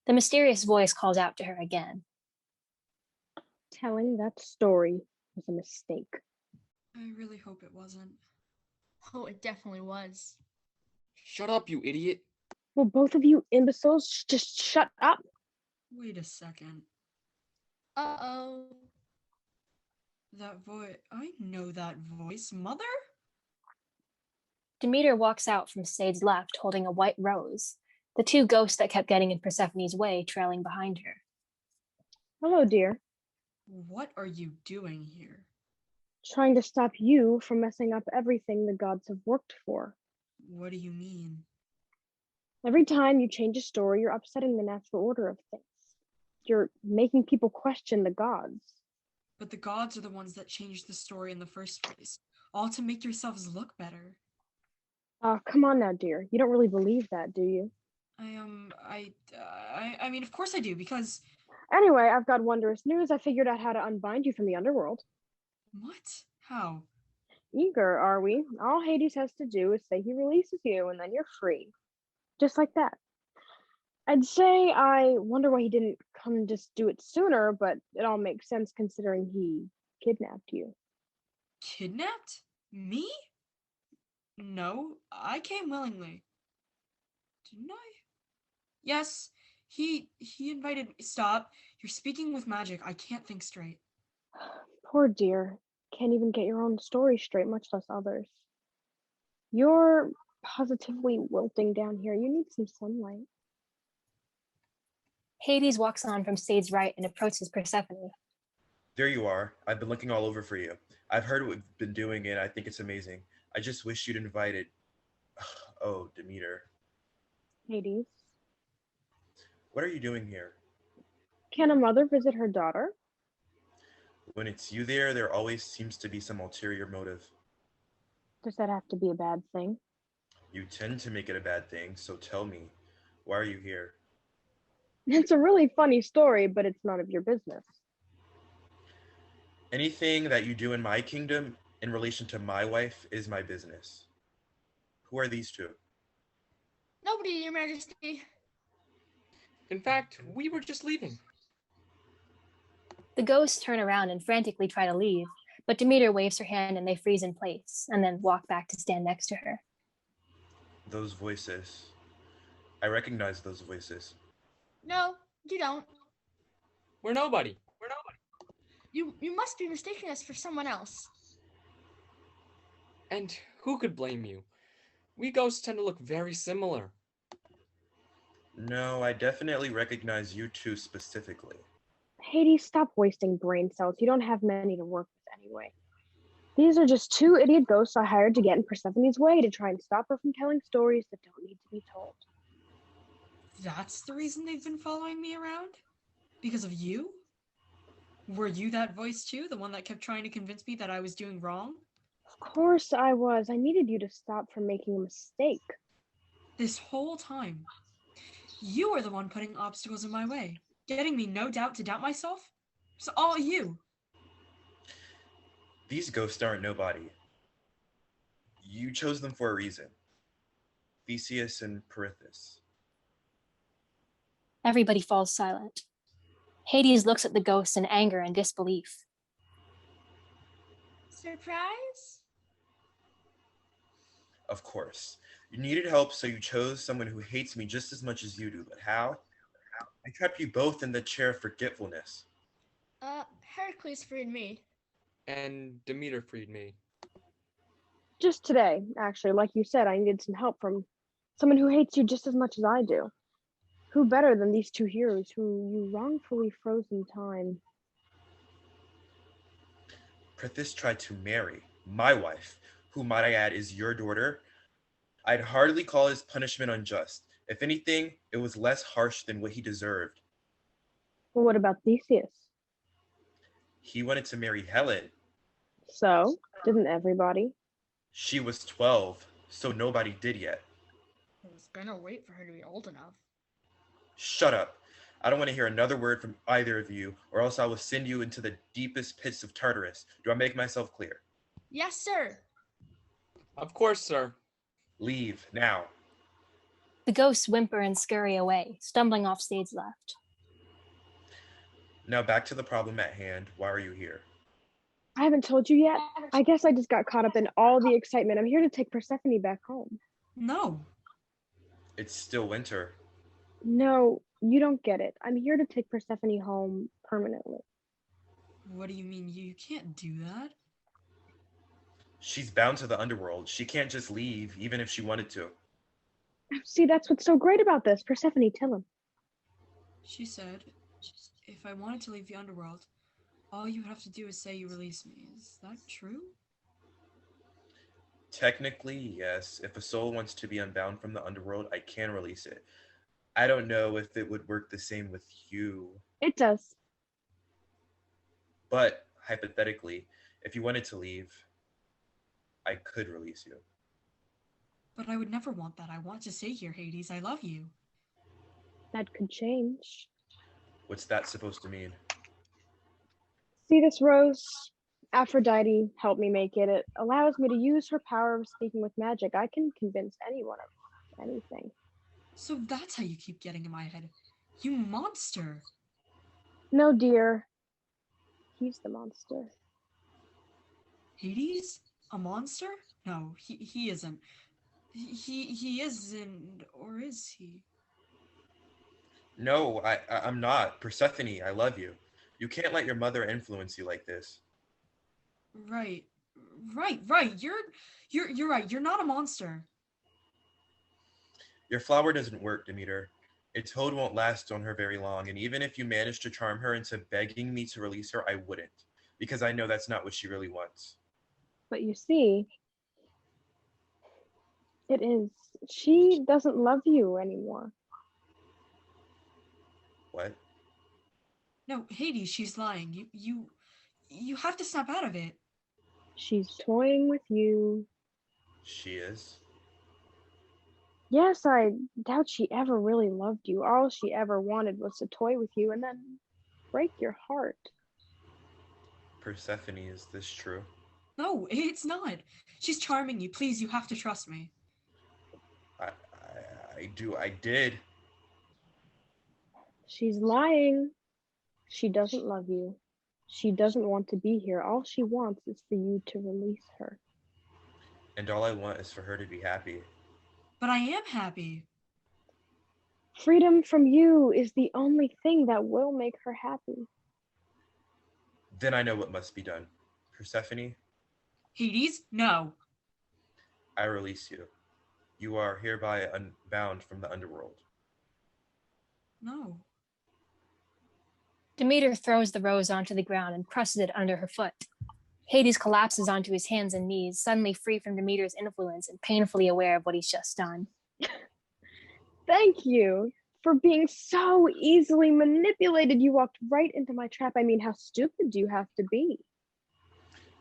S1: The mysterious voice calls out to her again.
S3: Telling that story was a mistake.
S2: I really hope it wasn't.
S7: Oh, it definitely was.
S8: Shut up, you idiot.
S3: Will both of you imbeciles just shut up?
S2: Wait a second.
S7: Uh-oh.
S2: That voice. I know that voice. Mother?
S1: Demeter walks out from stage left holding a white rose, the two ghosts that kept getting in Persephone's way trailing behind her.
S3: Hello, dear.
S2: What are you doing here?
S3: Trying to stop you from messing up everything the gods have worked for.
S2: What do you mean?
S3: Every time you change a story, you're upsetting the natural order of things. You're making people question the gods.
S2: But the gods are the ones that changed the story in the first place, all to make yourselves look better.
S3: Come on now, dear. You don't really believe that, do you?
S2: I mean, of course I do, because...
S3: Anyway, I've got wondrous news. I figured out how to unbind you from the underworld.
S2: What? How?
S3: Eager, are we? All Hades has to do is say he releases you, and then you're free. Just like that. I'd say I wonder why he didn't come just do it sooner, but it all makes sense considering he kidnapped you.
S2: Kidnapped? Me? No, I came willingly. Didn't I? Yes, he invited me. Stop. You're speaking with magic. I can't think straight.
S3: Poor dear. Can't even get your own story straight, much less others. You're positively wilting down here. You need some sunlight.
S1: Hades walks on from stage right and approaches Persephone.
S6: There you are. I've been looking all over for you. I've heard what you've been doing and I think it's amazing. I just wish you'd invited... Oh, Demeter.
S3: Hades.
S6: What are you doing here?
S3: Can a mother visit her daughter?
S6: When it's you there, there always seems to be some ulterior motive.
S3: Does that have to be a bad thing?
S6: You tend to make it a bad thing, so tell me, why are you here?
S3: It's a really funny story, but it's none of your business.
S6: Anything that you do in my kingdom in relation to my wife is my business. Who are these two?
S7: Nobody, Your Majesty.
S8: In fact, we were just leaving.
S1: The ghosts turn around and frantically try to leave, but Demeter waves her hand and they freeze in place, and then walk back to stand next to her.
S6: Those voices. I recognize those voices.
S7: No, you don't.
S8: We're nobody.
S7: You must be mistaking us for someone else.
S8: And who could blame you? We ghosts tend to look very similar.
S6: No, I definitely recognize you two specifically.
S3: Hades, stop wasting brain cells. You don't have many to work with anyway. These are just two idiot ghosts I hired to get in Persephone's way to try and stop her from telling stories that don't need to be told.
S2: That's the reason they've been following me around? Because of you? Were you that voice too? The one that kept trying to convince me that I was doing wrong?
S3: Of course I was. I needed you to stop from making a mistake.
S2: This whole time. You were the one putting obstacles in my way, getting me no doubt to doubt myself. It's all you.
S6: These ghosts aren't nobody. You chose them for a reason. Theseus and Persephone.
S1: Everybody falls silent. Hades looks at the ghost in anger and disbelief.
S7: Surprise?
S6: Of course. You needed help, so you chose someone who hates me just as much as you do, but how? I trapped you both in the chair of forgetfulness.
S7: Heracles freed me.
S8: And Demeter freed me.
S3: Just today, actually, like you said, I needed some help from someone who hates you just as much as I do. Who better than these two heroes who you wrongfully froze in time?
S6: Persephone tried to marry my wife, who, might I add, is your daughter. I'd hardly call his punishment unjust. If anything, it was less harsh than what he deserved.
S3: Well, what about Theseus?
S6: He wanted to marry Helen.
S3: So, didn't everybody?
S6: She was 12, so nobody did yet.
S7: I was gonna wait for her to be old enough.
S6: Shut up. I don't want to hear another word from either of you, or else I will send you into the deepest pits of Tartarus. Do I make myself clear?
S7: Yes, sir.
S8: Of course, sir.
S6: Leave, now.
S1: The ghosts whimper and scurry away, stumbling off stage left.
S6: Now back to the problem at hand. Why are you here?
S3: I haven't told you yet. I guess I just got caught up in all the excitement. I'm here to take Persephone back home.
S2: No.
S6: It's still winter.
S3: No, you don't get it. I'm here to take Persephone home permanently.
S2: What do you mean? You can't do that.
S6: She's bound to the underworld. She can't just leave, even if she wanted to.
S3: See, that's what's so great about this. Persephone, tell him.
S2: She said, if I wanted to leave the underworld, all you have to do is say you release me. Is that true?
S6: Technically, yes. If a soul wants to be unbound from the underworld, I can release it. I don't know if it would work the same with you.
S3: It does.
S6: But, hypothetically, if you wanted to leave, I could release you.
S2: But I would never want that. I want to stay here, Hades. I love you.
S3: That could change.
S6: What's that supposed to mean?
S3: See this rose? Aphrodite helped me make it. It allows me to use her power of speaking with magic. I can convince anyone of anything.
S2: So that's how you keep getting in my head. You monster.
S3: No, dear. He's the monster.
S2: Hades? A monster? No, he isn't. He isn't, or is he?
S6: No, I'm not. Persephone, I love you. You can't let your mother influence you like this.
S2: Right. You're right. You're not a monster.
S6: Your flower doesn't work, Demeter. Its hold won't last on her very long, and even if you manage to charm her into begging me to release her, I wouldn't, because I know that's not what she really wants.
S3: But you see, it is. She doesn't love you anymore.
S6: What?
S2: No, Hades, she's lying. You have to snap out of it.
S3: She's toying with you.
S6: She is?
S3: Yes, I doubt she ever really loved you. All she ever wanted was to toy with you and then break your heart.
S6: Persephone, is this true?
S2: No, it's not. She's charming you. Please, you have to trust me.
S6: I did.
S3: She's lying. She doesn't love you. She doesn't want to be here. All she wants is for you to release her.
S6: And all I want is for her to be happy.
S2: But I am happy.
S3: Freedom from you is the only thing that will make her happy.
S6: Then I know what must be done. Persephone?
S2: Hades, no.
S6: I release you. You are hereby unbound from the underworld.
S2: No.
S1: Demeter throws the rose onto the ground and crushes it under her foot. Hades collapses onto his hands and knees, suddenly free from Demeter's influence and painfully aware of what he's just done.
S3: Thank you for being so easily manipulated. You walked right into my trap. I mean, how stupid do you have to be?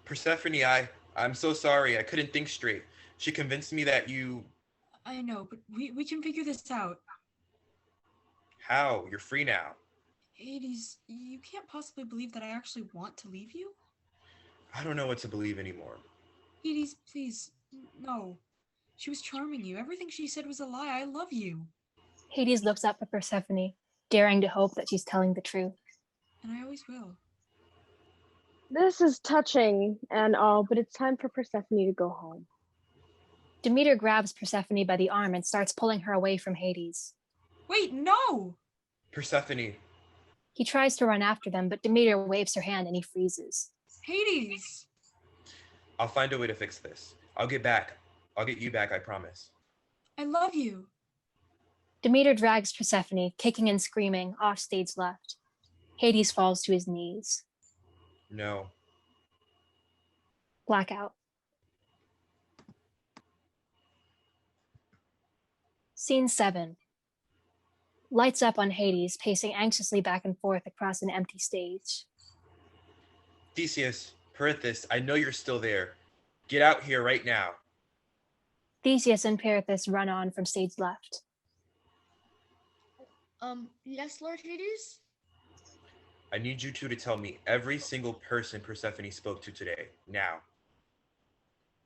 S6: Persephone, I'm so sorry. I couldn't think straight. She convinced me that you...
S2: I know, but we can figure this out.
S6: How? You're free now.
S2: Hades, you can't possibly believe that I actually want to leave you?
S6: I don't know what to believe anymore.
S2: Hades, please, no. She was charming you. Everything she said was a lie. I love you.
S1: Hades looks up at Persephone. daring to hope that she's telling the truth.
S2: And I always will.
S3: This is touching and all, but it's time for Persephone to go home.
S1: Demeter grabs Persephone by the arm and starts pulling her away from Hades.
S2: Wait, no!
S6: Persephone.
S1: He tries to run after them, but Demeter waves her hand and he freezes.
S2: Hades!
S6: I'll find a way to fix this. I'll get back. I'll get you back, I promise.
S2: I love you.
S1: Demeter drags Persephone, kicking and screaming, off stage left. Hades falls to his knees.
S6: No.
S1: Blackout. Scene 7. Lights up on Hades, pacing anxiously back and forth across an empty stage.
S6: Theseus, Persephone, I know you're still there. Get out here right now.
S1: Theseus and Persephone run on from stage left.
S7: Yes, Lord Hades?
S6: I need you two to tell me every single person Persephone spoke to today, now.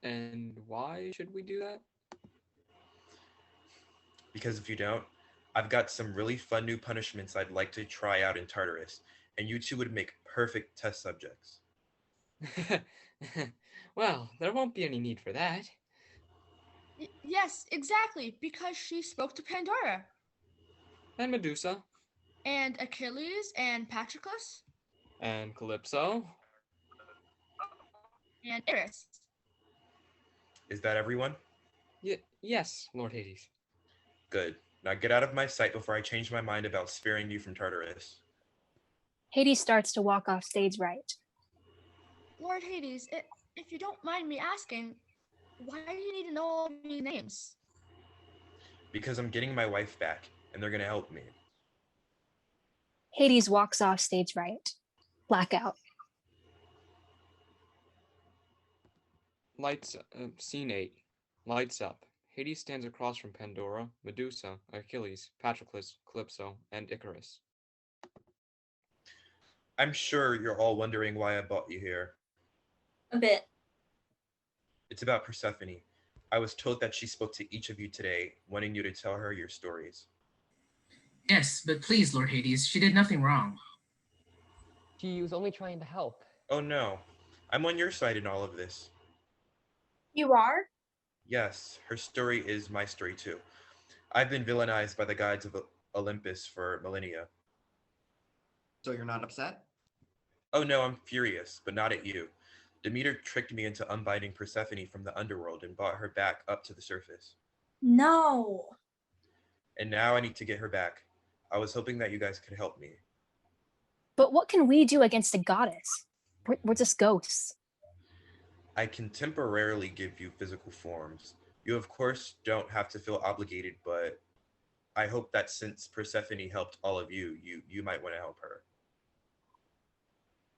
S8: And why should we do that?
S6: Because if you don't, I've got some really fun new punishments I'd like to try out in Tartarus, and you two would make perfect test subjects.
S8: Well, there won't be any need for that.
S7: Yes, exactly, because she spoke to Pandora.
S8: And Medusa.
S7: And Achilles and Patroclus.
S8: And Calypso.
S7: And Iris.
S6: Is that everyone?
S8: Yes, Lord Hades.
S6: Good. Now get out of my sight before I change my mind about sparing you from Tartarus.
S1: Hades starts to walk off stage right.
S7: Lord Hades, if you don't mind me asking, why do you need to know all these names?
S6: Because I'm getting my wife back, and they're gonna help me.
S1: Hades walks off stage right. Blackout.
S8: Scene 8. Lights up. Hades stands across from Pandora, Medusa, Achilles, Patroclus, Calypso, and Icarus.
S6: I'm sure you're all wondering why I brought you here.
S12: A bit.
S6: It's about Persephone. I was told that she spoke to each of you today, wanting you to tell her your stories.
S10: Yes, but please, Lord Hades, she did nothing wrong.
S11: She was only trying to help.
S6: Oh no, I'm on your side in all of this.
S9: You are?
S6: Yes, her story is my story too. I've been villainized by the gods of Olympus for millennia.
S5: So you're not upset?
S6: Oh no, I'm furious, but not at you. Demeter tricked me into unbinding Persephone from the underworld and brought her back up to the surface.
S12: No.
S6: And now I need to get her back. I was hoping that you guys could help me.
S1: But what can we do against a goddess? We're just ghosts.
S6: I can temporarily give you physical forms. You of course don't have to feel obligated, but I hope that since Persephone helped all of you, you might want to help her.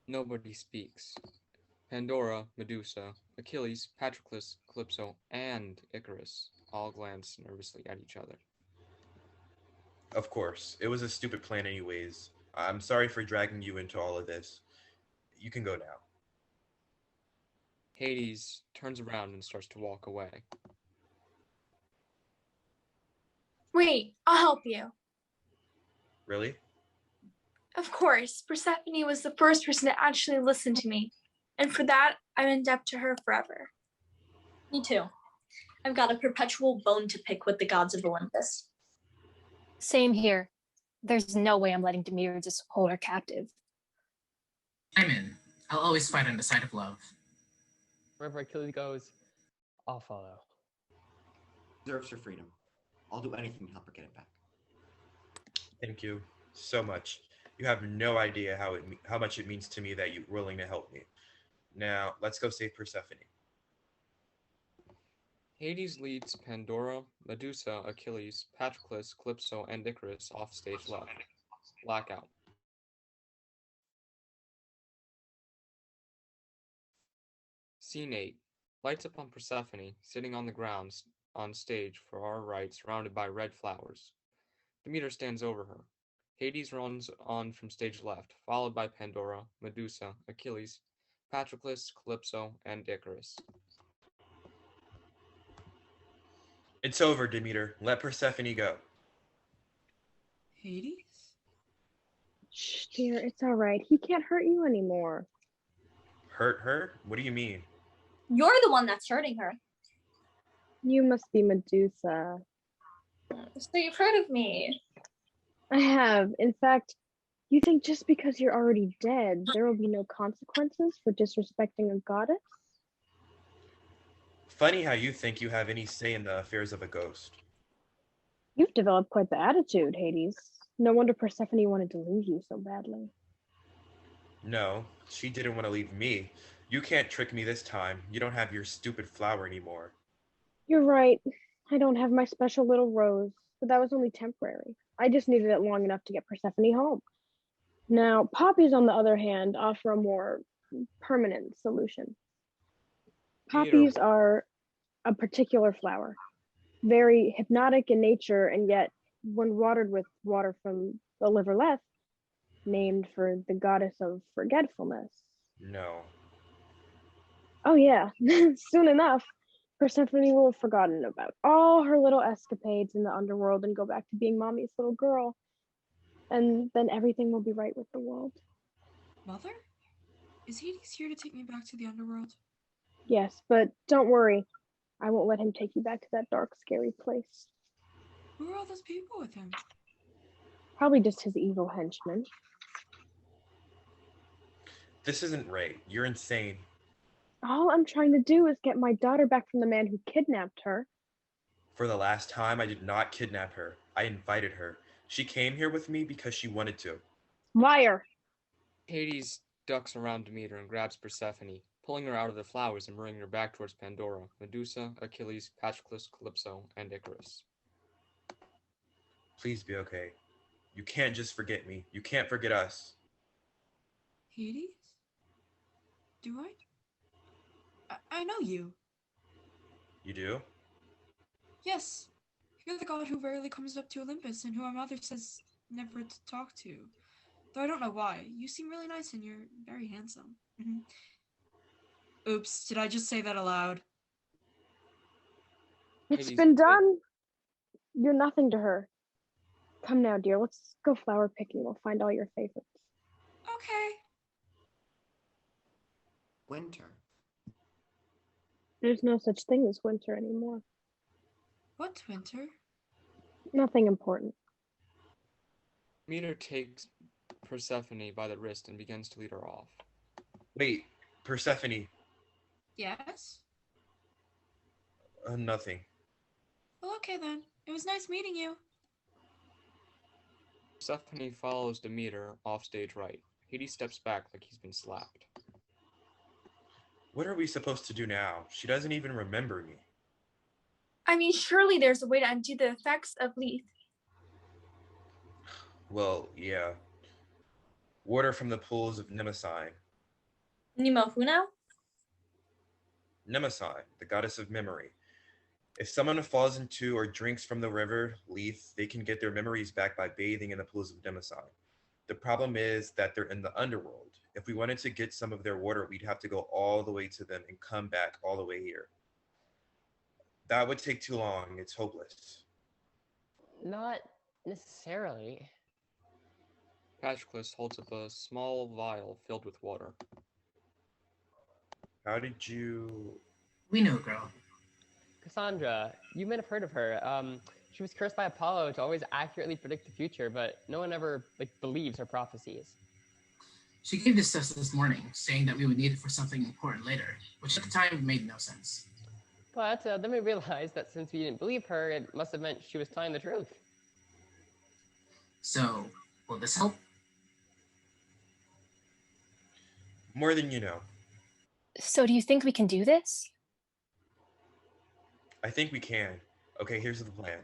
S8: Nobody speaks. Pandora, Medusa, Achilles, Patroclus, Calypso, and Icarus all glance nervously at each other.
S6: Of course, it was a stupid plan anyways. I'm sorry for dragging you into all of this. You can go now.
S8: Hades turns around and starts to walk away.
S9: Wait, I'll help you.
S6: Really?
S9: Of course, Persephone was the first person to actually listen to me. And for that, I'm in debt to her forever.
S12: Me too. I've got a perpetual bone to pick with the gods of Olympus.
S1: Same here. There's no way I'm letting Demeter just hold her captive.
S10: I'm in. I'll always fight on the side of love.
S11: Wherever Achilles goes, I'll follow.
S5: Deserves her freedom. I'll do anything to help her get it back.
S6: Thank you so much. You have no idea how much it means to me that you're willing to help me. Now, let's go save Persephone.
S8: Hades leads Pandora, Medusa, Achilles, Patroclus, Calypso, and Icarus off stage left. Blackout. Scene 8. Lights up on Persephone, sitting on the ground on stage for our right, surrounded by red flowers. Demeter stands over her. Hades runs on from stage left, followed by Pandora, Medusa, Achilles, Patroclus, Calypso, and Icarus.
S6: It's over, Demeter. Let Persephone go.
S2: Hades?
S3: Shh, dear, it's all right. He can't hurt you anymore.
S6: Hurt her? What do you mean?
S12: You're the one that's hurting her.
S3: You must be Medusa.
S12: So you've heard of me.
S3: I have. In fact, you think just because you're already dead, there will be no consequences for disrespecting a goddess?
S6: Funny how you think you have any say in the affairs of a ghost.
S3: You've developed quite the attitude, Hades. No wonder Persephone wanted to lose you so badly.
S6: No, she didn't want to leave me. You can't trick me this time. You don't have your stupid flower anymore.
S3: You're right. I don't have my special little rose, but that was only temporary. I just needed it long enough to get Persephone home. Now, poppies, on the other hand, offer a more permanent solution. Poppies are a particular flower, very hypnotic in nature, and yet, when watered with water from the Liverleth, named for the goddess of forgetfulness.
S6: No.
S3: Oh yeah, soon enough, Persephone will have forgotten about all her little escapades in the underworld and go back to being mommy's little girl. And then everything will be right with the world.
S2: Mother? Is Hades here to take me back to the underworld?
S3: Yes, but don't worry. I won't let him take you back to that dark, scary place.
S2: Who are all those people with him?
S3: Probably just his evil henchmen.
S6: This isn't right. You're insane.
S3: All I'm trying to do is get my daughter back from the man who kidnapped her.
S6: For the last time, I did not kidnap her. I invited her. She came here with me because she wanted to.
S3: Liar!
S8: Hades ducks around Demeter and grabs Persephone, pulling her out of the flowers and bringing her back towards Pandora, Medusa, Achilles, Patroclus, Calypso, and Icarus.
S6: Please be okay. You can't just forget me. You can't forget us.
S2: Hades? Do I know you.
S6: You do?
S2: Yes. You're the god who rarely comes up to Olympus and who our mother says never to talk to. Though I don't know why. You seem really nice and you're very handsome. Oops, did I just say that aloud?
S3: It's been done. You're nothing to her. Come now, dear. Let's go flower picking. We'll find all your favorites.
S2: Okay.
S5: Winter.
S3: There's no such thing as winter anymore.
S2: What's winter?
S3: Nothing important.
S8: Demeter takes Persephone by the wrist and begins to lead her off.
S6: Wait, Persephone.
S2: Yes?
S6: Nothing.
S2: Well, okay then. It was nice meeting you.
S8: Persephone follows Demeter off stage right. Hades steps back like he's been slapped.
S6: What are we supposed to do now? She doesn't even remember me.
S9: I mean, surely there's a way to undo the effects of Lethe.
S6: Well, yeah. Water from the pools of Mnemosyne.
S12: Nemohuna?
S6: Mnemosyne, the goddess of memory. If someone falls into or drinks from the river Lethe, they can get their memories back by bathing in the pools of Mnemosyne. The problem is that they're in the underworld. If we wanted to get some of their water, we'd have to go all the way to them and come back all the way here. That would take too long. It's hopeless.
S11: Not necessarily.
S8: Patroclus holds up a small vial filled with water.
S6: How did you...
S10: We know, girl.
S11: Cassandra, you might have heard of her. She was cursed by Apollo to always accurately predict the future, but no one ever believes her prophecies.
S10: She gave this to us this morning, saying that we would need it for something important later, which at the time made no sense.
S11: But then we realized that since we didn't believe her, it must have meant she was telling the truth.
S10: So, will this help?
S6: More than you know.
S1: So do you think we can do this?
S6: I think we can. Okay, here's the plan.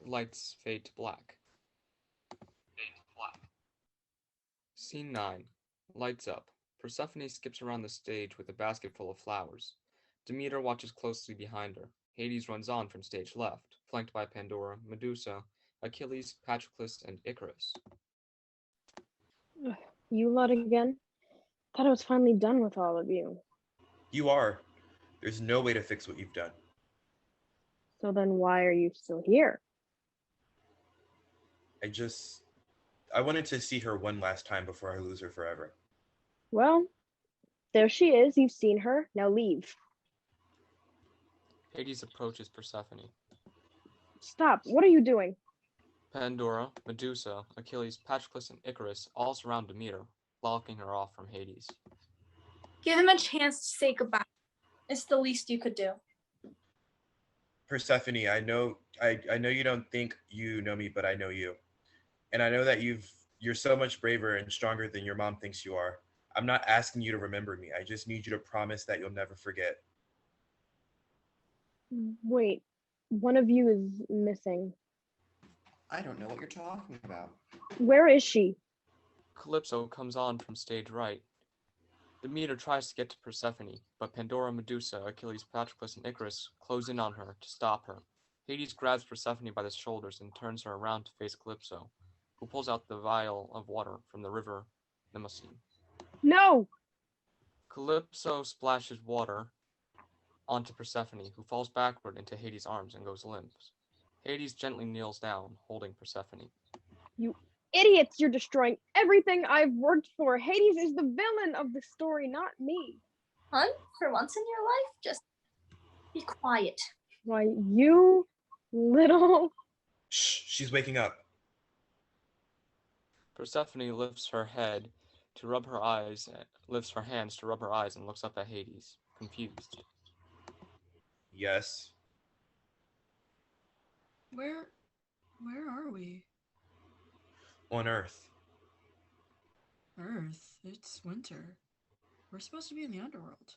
S8: Lights fade to black. Scene 9. Lights up. Persephone skips around the stage with a basket full of flowers. Demeter watches closely behind her. Hades runs on from stage left, flanked by Pandora, Medusa, Achilles, Patroclus, and Icarus.
S3: You lot again? Thought I was finally done with all of you.
S6: You are. There's no way to fix what you've done.
S3: So then why are you still here?
S6: I wanted to see her one last time before I lose her forever.
S3: Well, there she is. You've seen her. Now leave.
S8: Hades approaches Persephone.
S3: Stop. What are you doing?
S8: Pandora, Medusa, Achilles, Patroclus, and Icarus all surround Demeter, blocking her off from Hades.
S9: Give him a chance to say goodbye.
S12: It's the least you could do.
S6: Persephone, I know you don't think you know me, but I know you. And I know that you're so much braver and stronger than your mom thinks you are. I'm not asking you to remember me. I just need you to promise that you'll never forget.
S3: Wait, one of you is missing.
S5: I don't know what you're talking about.
S3: Where is she?
S8: Calypso comes on from stage right. Demeter tries to get to Persephone, but Pandora, Medusa, Achilles, Patroclus, and Icarus close in on her to stop her. Hades grabs Persephone by the shoulders and turns her around to face Calypso, who pulls out the vial of water from the river Nemesis.
S3: No!
S8: Calypso splashes water onto Persephone, who falls backward into Hades' arms and goes limp. Hades gently kneels down, holding Persephone.
S3: You idiots! You're destroying everything I've worked for. Hades is the villain of the story, not me.
S12: Hun, for once in your life, just be quiet.
S3: Why, you little...
S6: Shh, she's waking up.
S8: Persephone lifts her head to rub her eyes, lifts her hands to rub her eyes, and looks up at Hades, confused.
S6: Yes.
S2: Where are we?
S6: On Earth.
S2: Earth? It's winter. We're supposed to be in the underworld.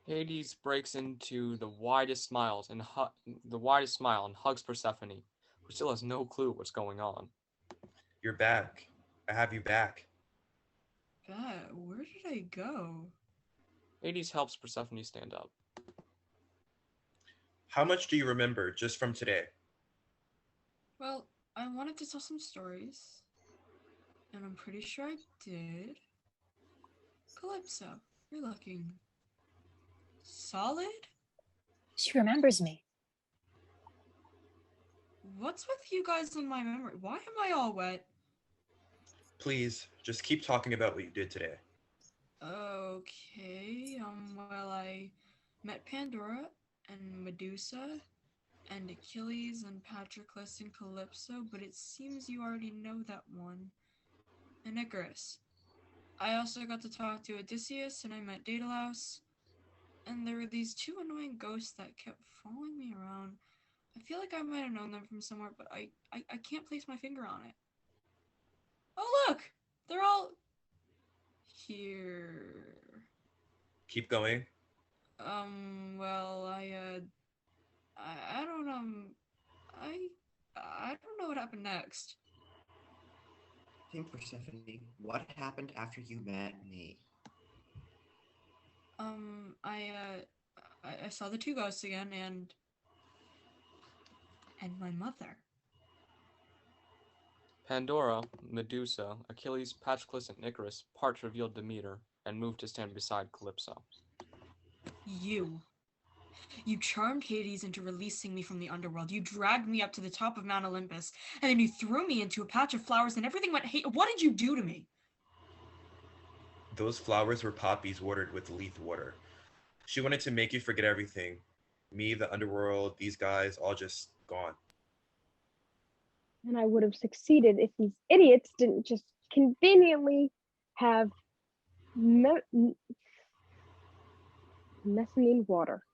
S8: Hades breaks into the widest smile and hugs Persephone, who still has no clue what's going on.
S6: You're back. I have you back.
S2: Where did I go?
S8: Hades helps Persephone stand up.
S6: How much do you remember just from today?
S2: Well, I wanted to tell some stories, and I'm pretty sure I did. Calypso, you're looking solid?
S1: She remembers me.
S2: What's with you guys in my memory? Why am I all wet?
S6: Please, just keep talking about what you did today.
S2: Okay, well, I met Pandora and Medusa and Achilles and Patroclus and Calypso, but it seems you already know that one. And Icarus. I also got to talk to ODYSSEUS and I met DAEDALUS. And there were these two annoying ghosts that kept following me around. I feel like I might have known them from somewhere, but I can't place my finger on it. Oh look! They're all here.
S6: Keep going.
S2: Well, I don't I don't know what happened next.
S5: Think, Persephone, what happened after you met me?
S2: I saw the two ghosts again and my mother.
S8: Pandora, Medusa, Achilles, Patroclus, and Icarus part to reveal Demeter and move to stand beside Calypso.
S2: You charmed Hades into releasing me from the underworld. You dragged me up to the top of Mount Olympus, and then you threw me into a patch of flowers and everything went What did you do to me?
S6: Those flowers were poppies watered with leaf water. She wanted to make you forget everything. Me, the underworld, these guys, all just gone.
S3: And I would have succeeded if these idiots didn't just conveniently have mezzanine water.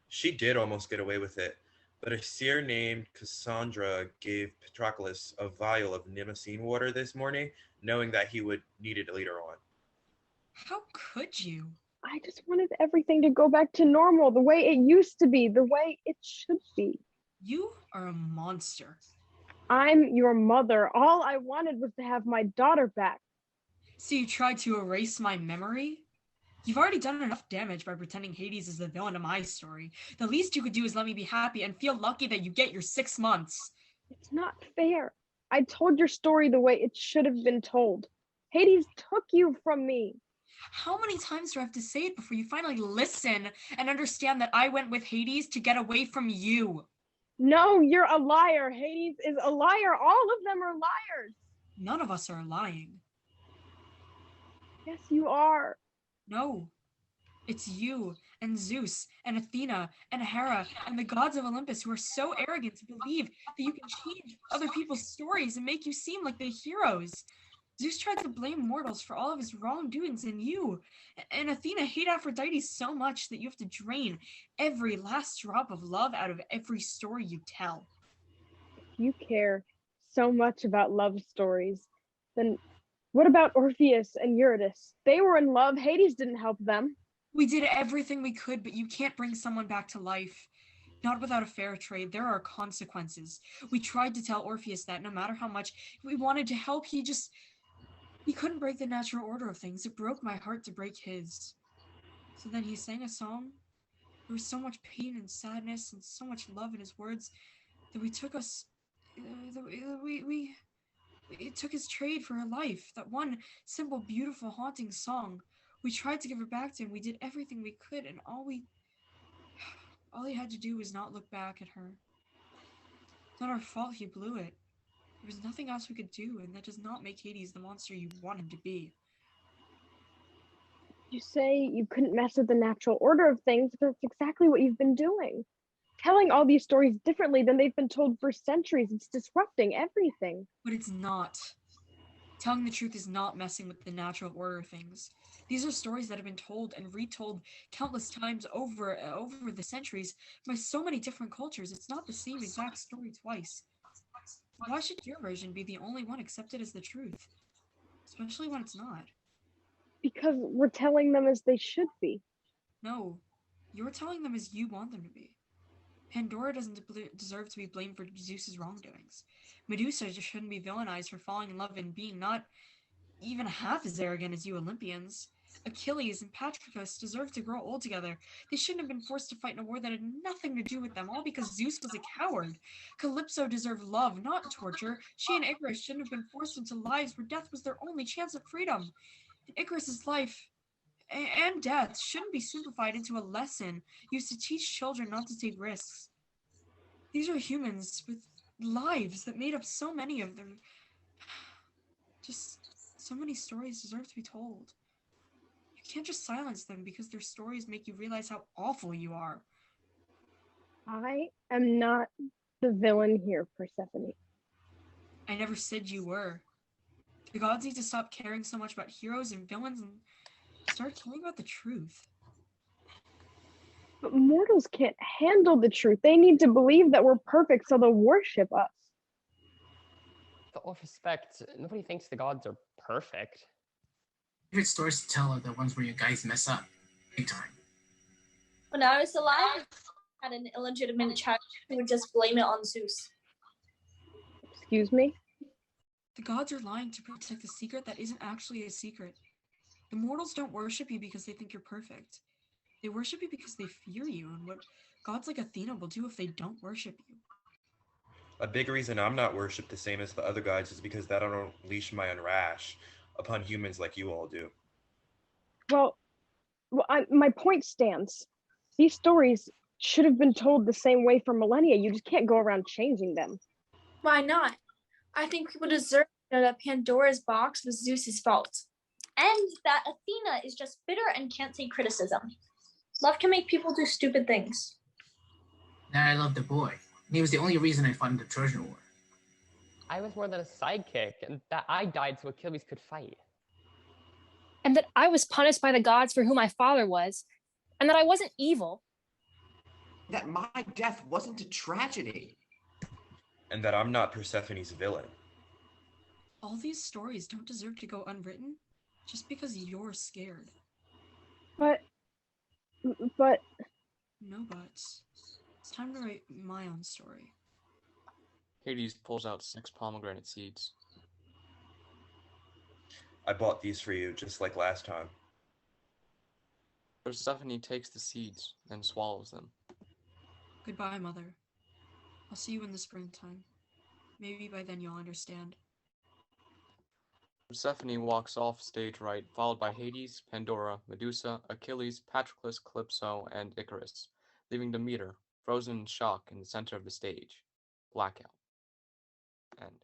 S6: She did almost get away with it, but a seer named Cassandra gave Patroclus a vial of Nemesis water this morning, knowing that he would need it later on.
S2: How could you?
S3: I just wanted everything to go back to normal, the way it used to be, the way it should be.
S2: You are a monster.
S3: I'm your mother. All I wanted was to have my daughter back.
S2: So you tried to erase my memory? You've already done enough damage by pretending Hades is the villain of my story. The least you could do is let me be happy and feel lucky that you get your 6 months.
S3: It's not fair. I told your story the way it should have been told. Hades took you from me.
S2: How many times do I have to say it before you finally listen and understand that I went with Hades to get away from you?
S3: No, you're a liar. Hades is a liar. All of them are liars.
S2: None of us are lying.
S3: Yes, you are.
S2: No. It's you and Zeus and Athena and Hera and the gods of Olympus who are so arrogant to believe that you can change other people's stories and make you seem like the heroes. Zeus tried to blame mortals for all of his wrongdoings, and you and Athena hate Aphrodite so much that you have to drain every last drop of love out of every story you tell.
S3: If you care so much about love stories, then what about Orpheus and Eurydice? They were in love. Hades didn't help them.
S2: We did everything we could, but you can't bring someone back to life. Not without a fair trade. There are consequences. We tried to tell Orpheus that no matter how much we wanted to help, he couldn't break the natural order of things. It broke my heart to break his. So then he sang a song. There was so much pain and sadness and so much love in his words that it took his trade for her life. That one simple, beautiful, haunting song. We tried to give it back to him. We did everything we could, and all he had to do was not look back at her. It's not our fault he blew it. There was nothing else we could do, and that does not make Hades the monster you want him to be.
S3: You say you couldn't mess with the natural order of things, but that's exactly what you've been doing. Telling all these stories differently than they've been told for centuries. It's disrupting everything.
S2: But it's not. Telling the truth is not messing with the natural order of things. These are stories that have been told and retold countless times over the centuries by so many different cultures. It's not the same exact story twice. Why should your version be the only one accepted as the truth? Especially when it's not.
S3: Because we're telling them as they should be.
S2: No, you're telling them as you want them to be. Pandora doesn't deserve to be blamed for Zeus's wrongdoings. Medusa just shouldn't be villainized for falling in love and being not even half as arrogant as you Olympians. Achilles and Patroclus deserve to grow old together. They shouldn't have been forced to fight in a war that had nothing to do with them, all because Zeus was a coward. Calypso deserved love, not torture. She and Icarus shouldn't have been forced into lives where death was their only chance of freedom. And Icarus's life and death shouldn't be simplified into a lesson used to teach children not to take risks. These are humans with lives that made up so many of them. Just so many stories deserve to be told. You can't just silence them because their stories make you realize how awful you are.
S3: I am not the villain here, Persephone.
S2: I never said you were. The gods need to stop caring so much about heroes and villains and start caring about the truth.
S3: But mortals can't handle the truth. They need to believe that we're perfect so they'll worship us.
S11: With all respect, nobody thinks the gods are perfect.
S10: Favorite stories to tell are the ones where you guys mess up big time.
S12: When I was alive, I had an illegitimate child who would just blame it on Zeus.
S3: Excuse me?
S2: The gods are lying to protect a secret that isn't actually a secret. The mortals don't worship you because they think you're perfect. They worship you because they fear you, and what gods like Athena will do if they don't worship you.
S6: A big reason I'm not worshipped the same as the other gods is because that I don't unleash my own wrath upon humans like you all do.
S3: Well, my point stands. These stories should have been told the same way for millennia. You just can't go around changing them.
S9: Why not? I think people deserve to know that Pandora's box was Zeus's fault.
S12: And that Athena is just bitter and can't take criticism. Love can make people do stupid things.
S10: That I loved the boy. He was the only reason I fought in the Trojan War.
S11: I was more than a sidekick, and that I died so Achilles could fight.
S1: And that I was punished by the gods for who my father was, and that I wasn't evil.
S5: That my death wasn't a tragedy.
S6: And that I'm not Persephone's villain.
S2: All these stories don't deserve to go unwritten just because you're scared.
S3: But...
S2: No buts. It's time to write my own story.
S8: Hades pulls out 6 pomegranate seeds.
S6: I bought these for you, just like last time.
S8: Persephone takes the seeds and swallows them.
S2: Goodbye, Mother. I'll see you in the springtime. Maybe by then you'll understand.
S8: Persephone walks off stage right, followed by Hades, Pandora, Medusa, Achilles, Patroclus, Calypso, and Icarus, leaving Demeter frozen in shock in the center of the stage. Blackout. End.